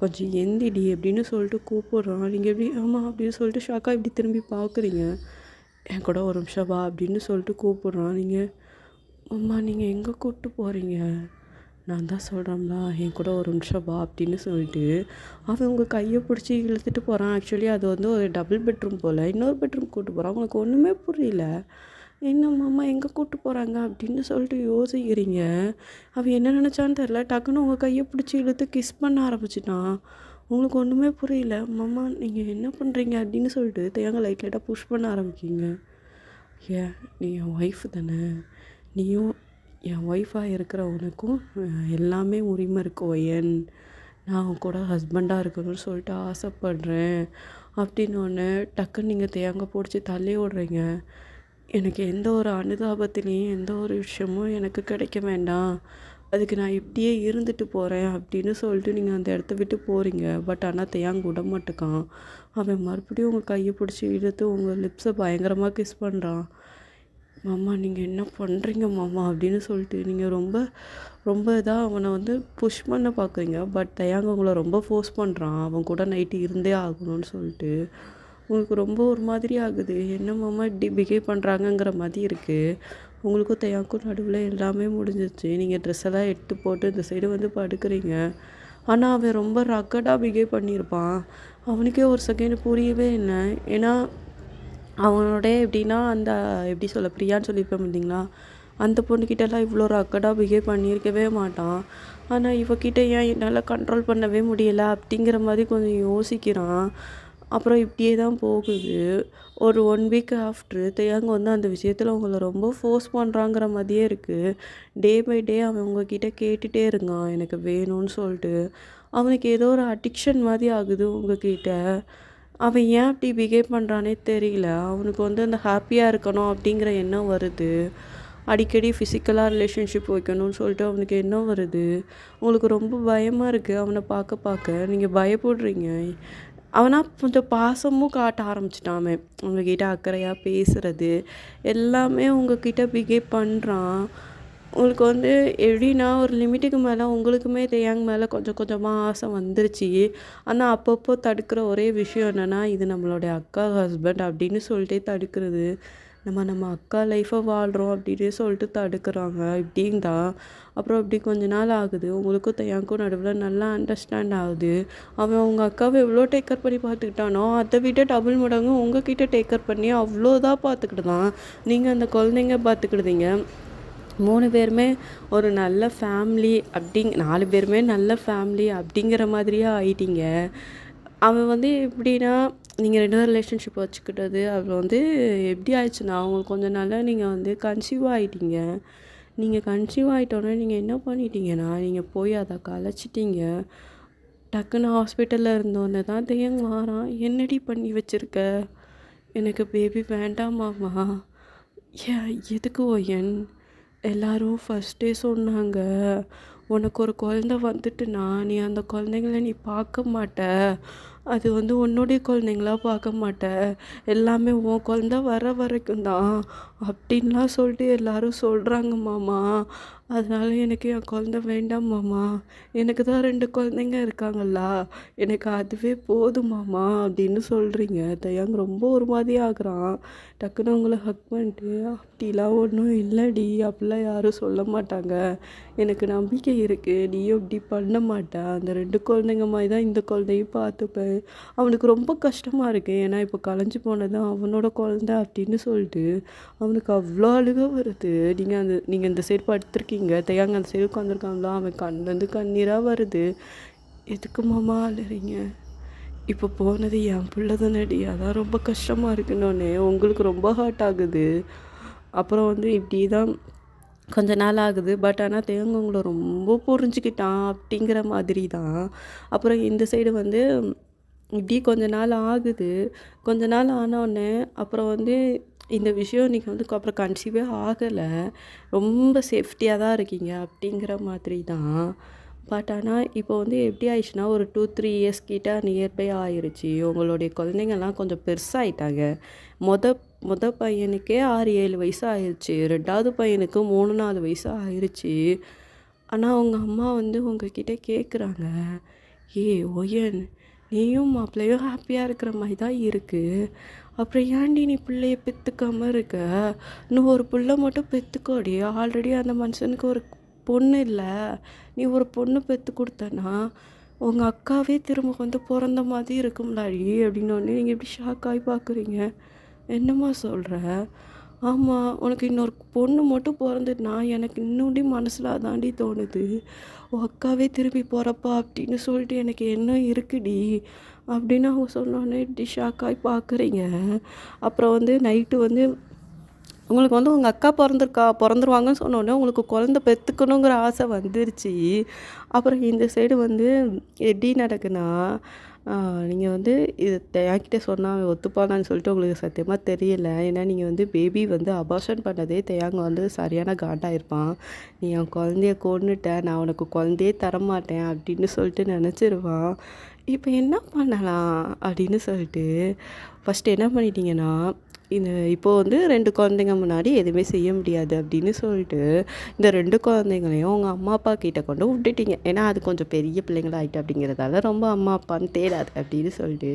கொஞ்சம் எந்திடி" அப்படின்னு சொல்லிட்டு கூப்பிடுறான். நீங்க எப்படி ஆமா அப்படின்னு சொல்லிட்டு ஷாக்கா இப்படி திரும்பி பார்க்குறீங்க. "என் கூட ஒரு நிமிஷம் வா" அப்படின்னு சொல்லிட்டு கூப்பிடுறான். நீங்க அம்மா நீங்க எங்க கூட்டு போறீங்க? நான் தான் சொல்கிறேன்ல என் கூட ஒரு நிமிஷம் வா அப்படின்னு சொல்லிட்டு, அவன் உங்க கைய பிடிச்சி இழுத்துட்டு போகிறான். ஆக்சுவலி அது வந்து ஒரு டபுள் பெட்ரூம் போல். இன்னொரு பெட்ரூம் கூட்டு போகிறான். உங்களுக்கு ஒன்றுமே புரியல. என்ன மாமா எங்கே கூட்டு போகிறாங்க அப்படின்னு சொல்லிட்டு யோசிக்கிறீங்க. அவன் என்ன நினச்சான்னு தெரில. டக்குன்னு உங்கள் கையை பிடிச்சி இழுத்து கிஸ் பண்ண ஆரம்பிச்சிட்டான். உங்களுக்கு ஒன்றுமே புரியல. மாமா நீங்கள் என்ன பண்ணுறீங்க அப்படின்னு சொல்லிட்டு தேங்க லைட்டாக புஷ் பண்ண ஆரம்பிக்கிங்க. ஏன் நீ என் ஒய்ஃப் தானே, நீயும் என் ஒய்ஃபாக இருக்கிற உனக்கும் எல்லாமே உரிமை இருக்கு ஒயன். நான் உன் கூட ஹஸ்பண்டாக இருக்கணும்னு சொல்லிட்டு ஆசைப்பட்றேன் அப்படின்னோடனே டக்குன்னு நீங்கள் தேங்க பிடிச்சி தள்ளி விட்றீங்க. எனக்கு எந்த ஒரு அனுதாபத்திலையும் எந்த ஒரு விஷயமும் எனக்கு கிடைக்க வேண்டாம். அதுக்கு நான் இப்படியே இருந்துட்டு போகிறேன் அப்படின்னு சொல்லிட்டு நீங்கள் அந்த இடத்த விட்டு போகிறீங்க. பட் ஆனால் தேயாங்க விட மாட்டுக்கான். அவன் மறுபடியும் உங்கள் கையை பிடிச்சி இழுத்து உங்கள் லிப்ஸை பயங்கரமாக கிஸ் பண்ணுறான். மாமா நீங்கள் என்ன பண்ணுறீங்க மாமா அப்படின்னு சொல்லிட்டு நீங்கள் ரொம்ப ரொம்ப இதாக அவனை வந்து புஷ் பண்ண பார்க்குறீங்க. பட் தயாங்க உங்களை ரொம்ப ஃபோர்ஸ் பண்ணுறான். அவன் கூட நைட்டு இருந்தே ஆகணும்னு சொல்லிட்டு. உங்களுக்கு ரொம்ப ஒரு மாதிரி ஆகுது. என்ன மாமா இப்படி பிஹேவ் பண்ணுறாங்கங்கிற மாதிரி இருக்குது. உங்களுக்கும் தயாக்கும் நடுவில் எல்லாமே முடிஞ்சிச்சு. நீங்கள் ட்ரெஸ் எல்லாம் எடுத்து போட்டு இந்த சைடு வந்து படுக்கிறீங்க. ஆனால் அவன் ரொம்ப ரக்கடாக பிஹேவ் பண்ணியிருப்பான். அவனுக்கே ஒரு செகண்ட் புரியவே இல்லை. ஏன்னா அவனோட எப்படின்னா அந்த எப்படி சொல்ல பிரியான்னு சொல்லியிருப்பேன் பார்த்தீங்களா, அந்த பொண்ணுக்கிட்டலாம் இவ்வளோ ரக்கடாக பிஹேவ் பண்ணியிருக்கவே மாட்டான். ஆனால் இவகிட்ட ஏன் என்னால் கண்ட்ரோல் பண்ணவே முடியலை அப்படிங்கிற மாதிரி கொஞ்சம் யோசிக்கிறான். அப்புறம் இப்படியே தான் போகுது. ஒரு 1 வீக் ஆஃப்ட்ரு தேயாங்க வந்து அந்த விஷயத்தில் உங்களை ரொம்ப ஃபோர்ஸ் பண்ணுறாங்கிற மாதிரியே இருக்குது. டே பை டே அவன் உங்ககிட்ட கேட்டுகிட்டே இருக்கான் எனக்கு வேணும்னு சொல்லிட்டு. அவனுக்கு ஏதோ ஒரு அடிக்ஷன் மாதிரி ஆகுது உங்ககிட்ட. அவன் ஏன் அப்படி பிஹேவ் பண்ணுறானே தெரியல. அவனுக்கு வந்து அந்த ஹாப்பியாக இருக்கணும் அப்படிங்கிற எண்ணம் வருது. அடிக்கடி ஃபிசிக்கலாக ரிலேஷன்ஷிப் வைக்கணும்னு சொல்லிட்டு அவனுக்கு எண்ணம் வருது. உங்களுக்கு ரொம்ப பயமாக இருக்குது அவனை பார்க்க. நீங்கள் பயப்படுறீங்க. அவனா கொஞ்சம் பாசமும் காட்ட ஆரம்பிச்சிட்டான் அவன். உங்ககிட்ட அக்கறையாக பேசுகிறது எல்லாமே உங்ககிட்ட பிஹேவ் பண்ணுறான். உங்களுக்கு வந்து எப்படின்னா ஒரு லிமிட்டுக்கு மேலே உங்களுக்குமே தேயாங்க மேலே கொஞ்சம் கொஞ்சமாக ஆசை வந்துருச்சு. ஆனால் அப்பப்போ தடுக்கிற ஒரே விஷயம் என்னென்னா, இது நம்மளுடைய அக்கா ஹஸ்பண்ட் அப்படின்னு சொல்லிட்டே தடுக்கிறது. நம்ம அக்கா லைஃப்பை வாழ்கிறோம் அப்படின்னு சொல்லிட்டு தடுக்கிறாங்க. இப்படின்னு தான். அப்புறம் இப்படி கொஞ்ச நாள் ஆகுது. உங்களுக்கும் தேயாங்கும் நடுவில் நல்லா அண்டர்ஸ்டாண்ட் ஆகுது. அவன் உங்கள் அக்காவை எவ்வளோ டேக் கேர் பண்ணி பார்த்துக்கிட்டானோ, அதை விட டபுள் மடங்கு உங்ககிட்ட டேக் கேர் பண்ணி அவ்வளோதான் பார்த்துக்கிட்டுதான். நீங்கள் அந்த குழந்தைங்க பார்த்துக்கிடுதீங்க. 3 பேருமே ஒரு நல்ல ஃபேமிலி 4 பேருமே நல்ல ஃபேமிலி அப்படிங்கிற மாதிரியே ஆயிட்டீங்க. அவன் வந்து எப்படின்னா, நீங்கள் 2 பேரும் ரிலேஷன்ஷிப் வச்சுக்கிட்டது அப்புறம் வந்து எப்படி ஆயிடுச்சுன்னா, உங்களுக்கு கொஞ்ச நாள்ல நீங்கள் வந்து கன்சீவ் ஆயிட்டீங்க. நீங்கள் கன்சீவ் ஆயிட்டோனே நீங்கள் என்ன பண்ணிட்டீங்கன்னா, நீங்கள் போய் அத கலைச்சிட்டீங்க. டக்குன்னு ஹாஸ்பிட்டல்ல இருந்தோனே தான் தெய்வம் வாரான். "என்னடி பண்ணி வச்சிருக்க? எனக்கு பேபி வேண்டாமாம்மா." எதுக்கு ஒயன்? எல்லாரும் ஃபர்ஸ்ட்டே சொன்னாங்க, "உனக்கு ஒரு குழந்த வந்துட்டுனா, நீ அந்த குழந்தைங்கள நீ பார்க்க மாட்ட. அது வந்து உன்னுடைய குழந்தைங்களா பார்க்க மாட்ட. எல்லாமே உன் குழந்த வர வரைக்கும் தான்." அப்படின்லாம் சொல்லிட்டு எல்லாரும் சொல்கிறாங்க மாமா. அதனால எனக்கு என் குழந்த வேண்டாம் மாமா. எனக்கு தான் 2 குழந்தைங்க இருக்காங்கல்ல. எனக்கு அதுவே போதும் மாமா அப்படின்னு சொல்கிறீங்க. தயாங் ரொம்ப ஒரு மாதிரி ஆகுறான். டக்குன்னு உங்களை ஹக் பண்ணிட்டு, "அப்படிலாம் ஒன்றும் இல்லடி. அப்படிலாம் யாரும் சொல்ல மாட்டாங்க. எனக்கு நம்பிக்கை இருக்குது. நீயும் இப்படி பண்ண மாட்ட. அந்த 2 குழந்தைங்க மாதிரி தான் இந்த குழந்தையும் பார்த்துப்பேன்." அவனுக்கு ரொம்ப கஷ்டமாக இருக்குது. ஏன்னா இப்போ கலைஞ்சு போனது அவனோட குழந்தை அப்படின்னு சொல்லிட்டு அவனுக்கு அவ்வளோ அழுக வருது. நீங்கள் இந்த சைடு படுத்துருக்கீங்க, தயாங்க அந்த சைடு உட்காந்துருக்காங்களா, அவன் கண்லேருந்து கண்ணீராக வருது. "எதுக்கு மாமா அழுறீங்க? இப்போ போனது என் பிள்ளை தானடி, அதான் ரொம்ப கஷ்டமாக இருக்குன்னொன்னே உங்களுக்கு ரொம்ப ஹர்ட் ஆகுது." அப்புறம் வந்து இப்படி தான் கொஞ்ச நாள் ஆகுது. பட் ஆனால் தேவங்க உங்களை ரொம்ப புரிஞ்சுக்கிட்டான் அப்படிங்கிற மாதிரி தான். அப்புறம் இந்த சைடு வந்து இப்படி கொஞ்ச நாள் ஆகுது. கொஞ்ச நாள் ஆனோடனே அப்புறம் வந்து இந்த விஷயம் நீங்கள் வந்து அப்புறம் கன்சீவே ஆகலை. ரொம்ப சேஃப்டியாக தான் இருக்கீங்க அப்படிங்கிற மாதிரி தான். பட் ஆனால் இப்போ வந்து எப்படி ஆயிடுச்சுன்னா, ஒரு 2, 3 இயர்ஸ் கிட்ட நியர்பை ஆயிருச்சு. உங்களுடைய குழந்தைங்கள்லாம் கொஞ்சம் பெருசாயிட்டாங்க. மொத மொத பையனுக்கே 6, 7 வயசு ஆயிருச்சு. 2வது பையனுக்கு 3, 4 வயசு ஆயிருச்சு. ஆனால் உங்க அம்மா வந்து உங்ககிட்ட கேட்குறாங்க, "ஏய் ஒயன், நீயும் மாப்பிள்ளையும் ஹாப்பியாக இருக்கிற மாதிரி தான் இருக்குது. அப்புறம் ஏன்டி நீ பிள்ளைய பெற்றுக்காம இருக்க? இன்னும் ஒரு பிள்ளை மட்டும் பெற்றுக்கோடி. ஆல்ரெடி அந்த மனுஷனுக்கு ஒரு பொண்ணு இல்லை. நீ ஒரு பொண்ணு பெற்று கொடுத்தனா உங்கள் அக்காவே திரும்ப வந்து பிறந்த மாதிரி இருக்கும்லாடி." அப்படின்னோடனே நீங்கள் எப்படி ஷாக் ஆகி பார்க்குறீங்க. "என்னம்மா சொல்கிற?" "ஆமாம், உனக்கு இன்னொரு பொண்ணு மட்டும் பிறந்துட்டுனா எனக்கு இன்னும்டி மனசில் அதாண்டி தோணுது. உன் அக்காவே திரும்பி போகிறப்பா அப்படின்னு சொல்லிட்டு எனக்கு என்ன இருக்குடி." அப்படின்னு அவங்க சொன்னோடனே இப்படி ஷாக் ஆகி பார்க்குறீங்க. அப்புறம் வந்து நைட்டு வந்து உங்களுக்கு வந்து உங்கள் அக்கா பிறந்துருவாங்கன்னு சொன்னோடனே உங்களுக்கு குழந்த பெற்றுக்கணுங்கிற ஆசை வந்துருச்சு. அப்புறம் இந்த சைடு வந்து எப்படி நடக்குன்னா, நீங்கள் வந்து இது என்கிட்ட சொன்னால் அவன் ஒத்துப்பானான்னு சொல்லிட்டு உங்களுக்கு சத்தியமாக தெரியல. ஏன்னா நீங்கள் வந்து பேபி வந்து அபார்ஷன் பண்ணதே தேயாங்க வந்து சரியான காண்டாயிருப்பான். "நீ என் குழந்தைய கொன்னுட்ட, நான் உனக்கு குழந்தையே தரமாட்டேன்" அப்படின்னு சொல்லிட்டு நினச்சிருவான். இப்போ என்ன பண்ணலாம் அப்படின்னு சொல்லிட்டு ஃபஸ்ட்டு என்ன பண்ணிட்டீங்கன்னா, இப்போது வந்து 2 குழந்தைங்க முன்னாடி எதுவுமே செய்ய முடியாது அப்படின்னு சொல்லிட்டு, இந்த 2 குழந்தைங்களையும் உங்கள் அம்மா அப்பா கிட்ட கொண்டு விட்டுட்டீங்க. ஏன்னா அது கொஞ்சம் பெரிய பிள்ளைங்களாயிட்டு அப்படிங்கிறதால ரொம்ப அம்மா அப்பான்னு தேடாது அப்படின்னு சொல்லிட்டு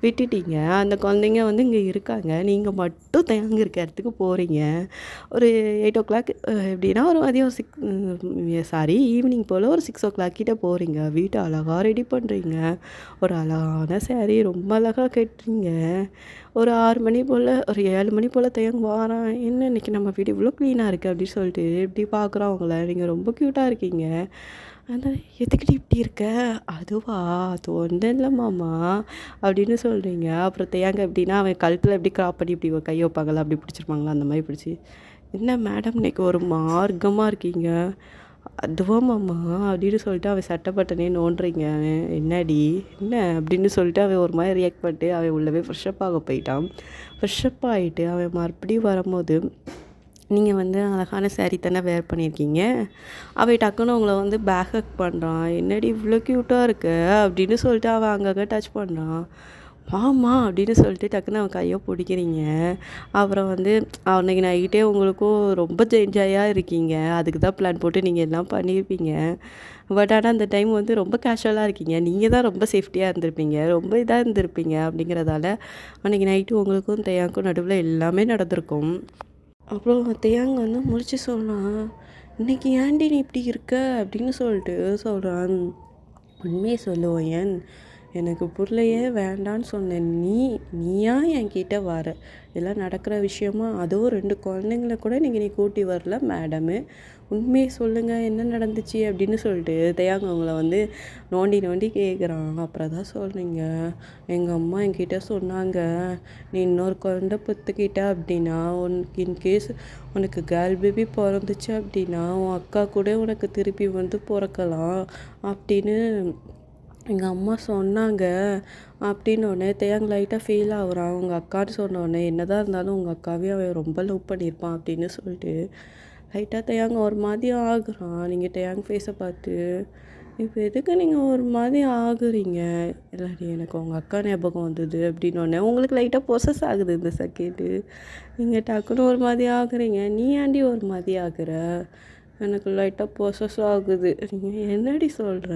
விட்டுட்டீங்க. அந்த குழந்தைங்க வந்து இங்கே இருக்காங்க. நீங்கள் மட்டும் தேங்கி இருக்க இடத்துக்கு போகிறீங்க. ஒரு 8:00 எப்படின்னா ஒரு மதியம் ஈவினிங் போல் ஒரு 6:00 கிட்ட போகிறீங்க. வீட்டை அழகாக ரெடி பண்ணுறீங்க. ஒரு அழகான சாரீ ரொம்ப அழகாக கட்டுறீங்க. ஒரு 6 மணி போல், ஒரு 7 மணி போல் தேங்க வாரான். "என்ன இன்னைக்கு நம்ம வீடு இவ்வளோ க்ளீனாக இருக்குது?" அப்படின்னு சொல்லிட்டு இப்படி பார்க்குறான் உங்கள. நீங்கள் ரொம்ப க்யூட்டாக இருக்கீங்க. அந்த "எதுக்குடி இப்படி இருக்க?" "அதுவா, அது ஒன்றும் இல்லை மாமா" அப்படின்னு சொல்கிறீங்க. அப்புறம் தேங்க எப்படின்னா அவன் கழுத்தில் எப்படி கிராப் பண்ணி இப்படி கை வைப்பாங்களா, அப்படி பிடிச்சிருப்பாங்களா, அந்த மாதிரி பிடிச்சி, "என்ன மேடம் இன்னைக்கு ஒரு மார்க்கமாக இருக்கீங்க." "அதுவா மாமா" அப்படின்னு சொல்லிட்டு அவன் சட்டை பட்டனே நோண்டுறீங்க. அவன் "என்னடி என்ன?" அப்படின்னு சொல்லிட்டு அவன் ஒரு மாதிரி ரியாக்ட் பண்ணிட்டு அவன் உள்ளவே ஃப்ரெஷ்ஷப் ஆக போயிட்டான். ஃப்ரெஷ்ஷப் ஆகிட்டு அவன் மறுபடியும் வரும்போது, நீங்கள் வந்து அழகான சாரீ தானே வேர் பண்ணியிருக்கீங்க. அவன் டக்குன்னு உங்களை வந்து பேக் ஹக் பண்ணுறான். "என்னடி இவ்வளோ க்யூட்டாக இருக்க?" அப்படின்னு சொல்லிட்டு அவன் அங்கங்கே டச் பண்ணுறான். "வாம்மா" அப்படின்னு சொல்லிட்டு டக்குன்னு அவன் கையை பிடிக்கிறீங்க. அப்புறம் வந்து அன்னைக்கு நைட்டே உங்களுக்கும் ரொம்ப என்ஜாயாக இருக்கீங்க. அதுக்கு தான் பிளான் போட்டு நீங்கள் எல்லாம் பண்ணியிருப்பீங்க. பட் ஆனால் அந்த டைம் வந்து ரொம்ப கேஷுவலாக இருக்கீங்க. நீங்கள் தான் ரொம்ப சேஃப்டியாக இருந்திருப்பீங்க. ரொம்ப இதாக இருந்திருப்பீங்க அப்படிங்கிறதால அன்றைக்கி நைட்டு உங்களுக்கும் தேயாங்க்கும் நடுவில் எல்லாமே நடந்திருக்கும். அப்புறம் தேயாங்க வந்து முழிச்சு சொன்னான், "இன்னைக்கு ஏன்டி நீ இப்படி இருக்க?" அப்படின்னு சொல்லிட்டு சொல்கிறான். "உண்மையை சொல்லுவோம் ஏன், எனக்கு புள்ளையே வேண்டான்னு சொன்ன நீயா என்கிட்ட வர? இதெல்லாம் நடக்கிற விஷயமா? அதுவும் 2 குழந்தைங்கள கூட நீ கூட்டி வரல மேடமு. உண்மைய சொல்லுங்க என்ன நடந்துச்சு அப்படின்னு சொல்லிட்டு தயாங்க அவங்கள வந்து நோண்டி நோண்டி கேட்குறான். அப்புறம் தான் சொல்றீங்க, எங்கள் அம்மா என்கிட்ட சொன்னாங்க, நீ இன்னொரு குழந்தை பெற்றுக்கிட்ட அப்படின்னா இன்கேஸ் உனக்கு கேர்ள் பேபி பிறந்துச்சு அப்படின்னா உன் அக்கா கூட உனக்கு திருப்பி வந்து பிறக்கலாம் அப்படின்னு எங்கள் அம்மா சொன்னாங்க. அப்படின்னோடனே தேயாங் லைட்டாக ஃபீல் ஆகுறான். உங்கள் அக்கான்னு சொன்னோடனே என்னதான் இருந்தாலும் உங்கள் அக்காவே அவன் ரொம்ப லவ் பண்ணியிருப்பான் அப்படின்னு சொல்லிட்டு லைட்டாக தேயாங்க ஒரு மாதிரி ஆகுறான். நீங்கள் தேயாங் ஃபேஸை பார்த்து இப்போ எதுக்கு நீங்கள் ஒரு மாதிரி ஆகுறீங்க? இல்லாடி எனக்கு உங்கள் அக்கா ஞாபகம் வந்தது அப்படின்னோடனே உங்களுக்கு லைட்டாக ப்ரொசஸ் ஆகுது இந்த செகண்டு. நீங்கள் டக்குன்னு ஒரு மாதிரி ஆகுறீங்க. நீ ஏன்டி ஒரு மாதிரி ஆகுற? எனக்கு லைட்டாக ப்ரொசஸ் ஆகுது. நீங்கள் என்னடி சொல்கிற?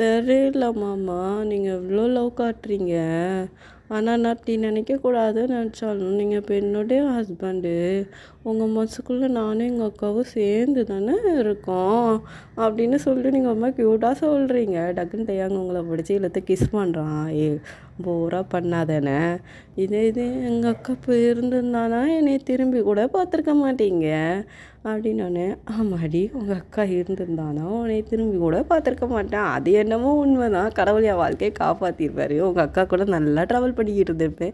தெரியல மாமா, நீங்கள் இவ்வளோ லவ் காட்டுறீங்க. ஆனால் நான் அப்படி நினைக்கக்கூடாதுன்னு நினச்சாலும் நீங்கள் இப்போ என்னுடைய ஹஸ்பண்டு. உங்கள் மனசுக்குள்ளே நானும் எங்கள் அக்காவும் சேர்ந்து தானே இருக்கோம் அப்படின்னு சொல்லிட்டு நீங்கள் ரொம்ப க்யூட்டாக சொல்கிறீங்க. டக்குன்னு தேயாங்க உங்களை பிடிச்சி இழுத்து கிஸ் பண்ணுறான். போராக பண்ணாதானே? இது எங்கள் அக்கா இப்போ இருந்திருந்தானா என்னை திரும்பி கூட பார்த்துருக்க மாட்டீங்க அப்படின்னோடனே, ஆமாடி உங்கள் அக்கா இருந்திருந்தானா உன்னை திரும்பி கூட பார்த்துருக்க மாட்டேன். அது என்னமோ உண்மைதான். கடவுள் என் வாழ்க்கையை காப்பாற்றிருப்பாரு. உங்கள் அக்கா கூட நல்லா ட்ராவல் பண்ணிக்கிட்டு இருந்திருப்பேன்.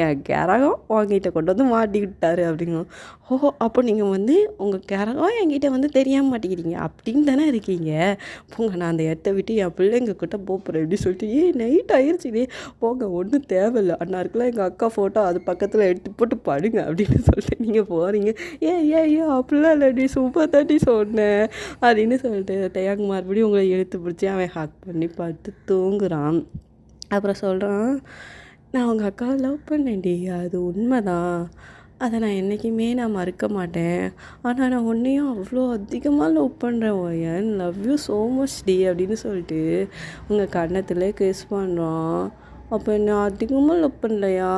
என் கேரகம் உங்ககிட்ட கொண்டு வந்து மாட்டி விட்டாரு அப்படிங்கும். ஓஹோ, அப்போ நீங்கள் வந்து உங்கள் கேரகம் என்கிட்ட வந்து தெரியாமல் மாட்டிக்கிறீங்க அப்படின்னு தானே இருக்கீங்க. போங்க, நான் அந்த இடத்த விட்டு என் பிள்ளைங்க கிட்ட போகிறேன் அப்படின்னு சொல்லிட்டு நைட் ஆயிடுச்சுடே போங்க, ஒன்றும் தேவையில்லை. அன்னாருக்குலாம் எங்கள் அக்கா ஃபோட்டோ அது பக்கத்தில் எடுத்து போட்டு படுங்க அப்படின்னு சொல்லிட்டு நீங்கள் போகிறீங்க. ஏன் அப்படிலாம் இல்லடி, சும்மா தாண்டி சொன்னேன் அப்படின்னு சொல்லிட்டு தேயாங்க மறுபடியும் உங்களை இழுத்து பிடிச்சி அவன் ஹக் பண்ணி பார்த்து தூங்குறான். அப்புறம் சொல்கிறான், நான் உங்கள் அக்காவை லவ் பண்ணேன்டி, அது உண்மைதான். அதை நான் என்றைக்குமே நான் மறுக்க மாட்டேன். ஆனால் நான் உன்னையும் அவ்வளோ அதிகமாக லவ் பண்ணுறேன் ஓயன், லவ் யூ ஸோ மச் டி அப்படின்னு சொல்லிட்டு உங்கள் கன்னத்தில் கிஸ் பண்ணுறான். அப்போ என்ன அதிகமாக லவ் பண்ணலையா?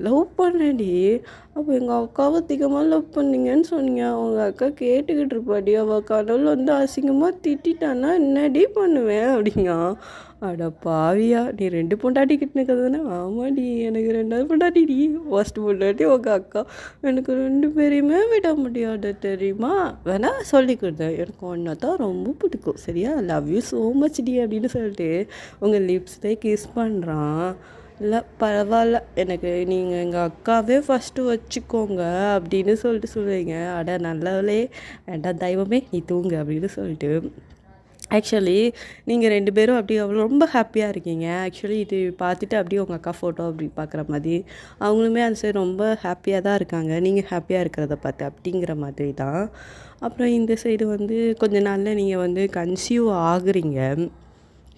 லவ் பண்ணேன்டி. அப்போ எங்கள் அக்காவை அதிகமாக லவ் பண்ணீங்கன்னு சொன்னீங்க. உங்கள் அக்கா கேட்டுக்கிட்டு இருப்பாடி. அவள் கடவுள் வந்து அசிங்கமாக திட்டான்னா என்னடி பண்ணுவேன் அப்படிங்க. அட பாவியா, நீ 2 பொண்டாட்டி கிட்டனுக்கு தானே? ஆமாடி, எனக்கு 2வது பொண்டாட்டிடி. ஃபர்ஸ்ட் பொண்டாட்டி உங்கள் அக்கா. எனக்கு 2 பேரையுமே விட முடியாது தெரியுமா? வேணா சொல்லி கொடுத்தேன், எனக்கு ஒன்றை தான் ரொம்ப பிடிக்கும் சரியா? லவ் யூ ஸோ மச் டி அப்படின்னு சொல்லிட்டு உங்கள் லிப்ஸ்லேயே கிஸ் பண்ணுறான். இல்லை பரவாயில்ல, எனக்கு நீங்கள் எங்கள் அக்காவே ஃபஸ்ட்டு வச்சுக்கோங்க அப்படின்னு சொல்லிட்டு சொல்லுவீங்க. அட நல்லவளே, வேண்டாம் தெய்வமே நீ தூங்கு அப்படின்னு சொல்லிட்டு ஆக்சுவலி நீங்கள் 2 பேரும் அப்படி அவ்வளோ ரொம்ப ஹாப்பியாக இருக்கீங்க. ஆக்சுவலி இது பார்த்துட்டு அப்படியே உங்கள் அக்கா ஃபோட்டோ அப்படி பார்க்குற மாதிரி அவங்களுமே அந்த சைடு ரொம்ப ஹாப்பியாக தான் இருக்காங்க. நீங்கள் ஹாப்பியாக இருக்கிறத பார்த்து அப்படிங்கிற மாதிரி தான். அப்புறம் இந்த சைடு வந்து கொஞ்ச நாளில் நீங்கள் வந்து கன்சீவ் ஆகுறீங்க.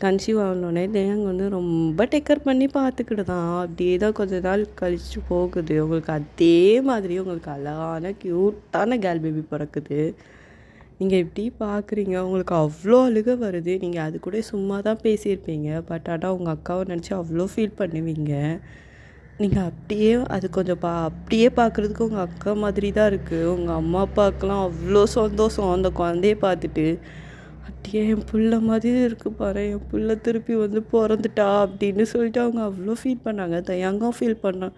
கன்சீவ் ஆகணுன்னே தேங்க வந்து ரொம்ப டேக்கர் பண்ணி பார்த்துக்கிட்டு தான் அப்படியே தான் கொஞ்ச நாள் கழிச்சு போகுது. உங்களுக்கு அதே மாதிரி உங்களுக்கு அழகான க்யூட்டான கேர்ள் பேபி பிறக்குது. நீங்கள் எப்படி பார்க்குறீங்க, உங்களுக்கு அவ்வளோ அழுகை வருது. நீங்கள் அது கூட சும்மா தான் பேசியிருப்பீங்க. பட் ஆனால் உங்கள் அக்காவை நினச்சி அவ்வளோ ஃபீல் பண்ணுவீங்க. நீங்கள் அப்படியே அது கொஞ்சம் அப்படியே பார்க்குறதுக்கு உங்கள் அக்கா மாதிரி தான் இருக்குது. உங்கள் அம்மா அப்பாவுக்கெலாம் அவ்வளோ சந்தோஷம் அந்த குழந்தைய பார்த்துட்டு. அப்படியே என் பிள்ளை மாதிரி இருக்குது பாரு, என் பிள்ளை திருப்பி வந்து பிறந்துட்டா அப்படின்னு சொல்லிட்டு அவங்க அவ்வளோ ஃபீல் பண்ணாங்க. தயங்கம் ஃபீல் பண்ணான்,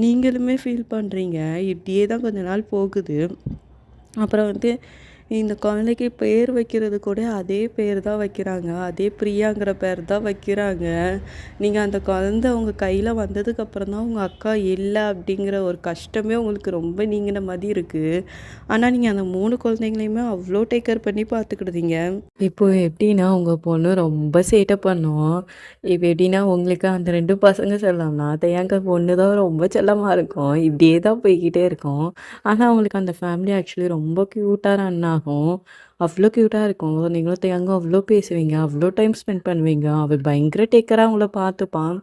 நீங்களுமே ஃபீல் பண்ணுறீங்க. இப்படியே தான் கொஞ்ச நாள் போகுது. அப்புறம் வந்து இந்த குழந்தைக்கு பேர் வைக்கிறது கூட அதே பேர் தான் வைக்கிறாங்க. அதே பிரியாங்கிற பேர் தான் வைக்கிறாங்க. நீங்கள் அந்த குழந்தை உங்கள் கையில் வந்ததுக்கப்புறம் தான் உங்கள் அக்கா இல்லை அப்படிங்கிற ஒரு கஷ்டமே உங்களுக்கு ரொம்ப நீங்கின மாதிரி இருக்குது. ஆனால் நீங்கள் அந்த 3 குழந்தைங்களையுமே அவ்வளோ டேக் கேர் பண்ணி பார்த்துக்கிடுதீங்க. இப்போ எப்படின்னா உங்கள் பொண்ணு ரொம்ப சேட்டை பண்ணும். இப்போ எப்படின்னா உங்களுக்கு அந்த 2 பசங்க சொல்லலாம்னா தேங்க பொண்ணு தான் ரொம்ப செல்லமாக இருக்கும். இப்படியே தான் போய்கிட்டே இருக்கும். ஆனால் அவங்களுக்கு அந்த ஃபேமிலி ஆக்சுவலி ரொம்ப க்யூட்டாக ரன் ஆகும். அவ்வளோ க்யூட்டாக இருக்கும். நீங்களும் தேங்க அவ்வளோ பேசுவீங்க, அவ்வளோ டைம் ஸ்பெண்ட் பண்ணுவீங்க. அவள் பயங்கர டேக்கராக அவங்கள பார்த்துப்பான்.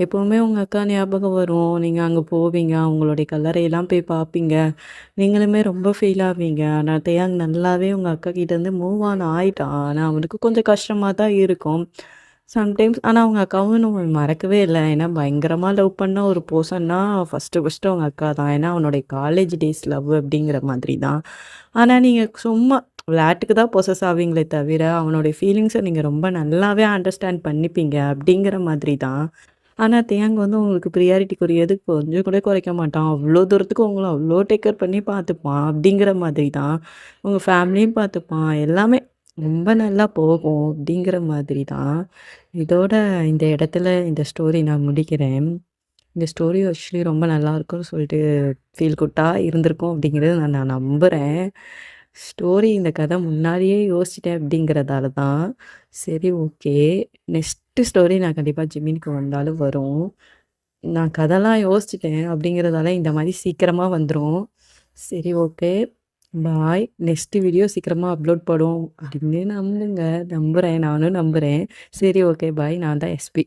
எப்போவுமே உங்கள் அக்கா ஞாபகம் வரும். நீங்கள் அங்கே போவீங்க, அவங்களுடைய கல்லறையெல்லாம் போய் பார்ப்பீங்க. நீங்களுமே ரொம்ப ஃபீல் ஆவீங்க. ஆனால் தேயாங் நல்லாவே உங்கள் அக்கா கிட்டேருந்து மூவ் ஆன் ஆகிட்டான். ஆனால் அவனுக்கு கொஞ்சம் கஷ்டமாக தான் இருக்கும் சம்டைம்ஸ். ஆனால் அவங்க அக்காவும் நம்ம மறக்கவே இல்லை. ஏன்னா பயங்கரமாக லவ் பண்ண ஒரு பர்சன்னா ஃபஸ்ட்டு அவங்க அக்கா தான். ஏன்னா அவனுடைய காலேஜ் டேஸ் லவ் அப்படிங்கிற மாதிரி தான். ஆனால் நீங்கள் சும்மா விளையாட்டுக்கு தான் பொசஸ் ஆவீங்களே தவிர, அவனுடைய ஃபீலிங்ஸ நீங்க ரொம்ப நல்லாவே அண்டர்ஸ்டாண்ட் பண்ணிப்பீங்க அப்படிங்கிற மாதிரி தான். ஆனா தேங் வந்து உங்களுக்கு ப்ரியாரிட்டிக்குரியது கொஞ்சம் கூட குறைக்க மாட்டான். அவ்ளோ தூரத்துக்கு உங்கள அவ்ளோ டேக் கேர் பண்ணி பார்த்துப்பான் அப்படிங்கிற மாதிரி தான். உங்க ஃபேமிலியும் பார்த்துப்பான். எல்லாமே ரொம்ப நல்லா போகும் அப்படிங்கிற மாதிரி தான். இதோட இந்த இடத்துல இந்த ஸ்டோரி நான் முடிக்கிறேன். இந்த ஸ்டோரி ஆக்சுவலி ரொம்ப நல்லாயிருக்கும்னு சொல்லிட்டு ஃபீல் குட்டா இருந்திருக்கும் அப்படிங்கிறது நான் நான் நம்புறேன். ஸ்டோரி இந்த கதை முன்னாடியே யோசிச்சுட்டேன் அப்படிங்கிறதால தான். சரி ஓகே. நெக்ஸ்ட்டு ஸ்டோரி நான் கண்டிப்பா ஜெமினிக்கு வந்தாலும் வரும். நான் கதைலாம் யோசிச்சுட்டேன் அப்படிங்கிறதால இந்த மாரி சீக்கிரமா வந்துரும். சரி ஓகே. பாய். நெக்ஸ்ட்டு வீடியோ சீக்கிரமா அப்லோட் படும் அப்படின்னு நம்புங்க. நம்புறேன். நானும் நம்புறேன். சரி ஓகே பாய். நான் தான் எஸ்பி.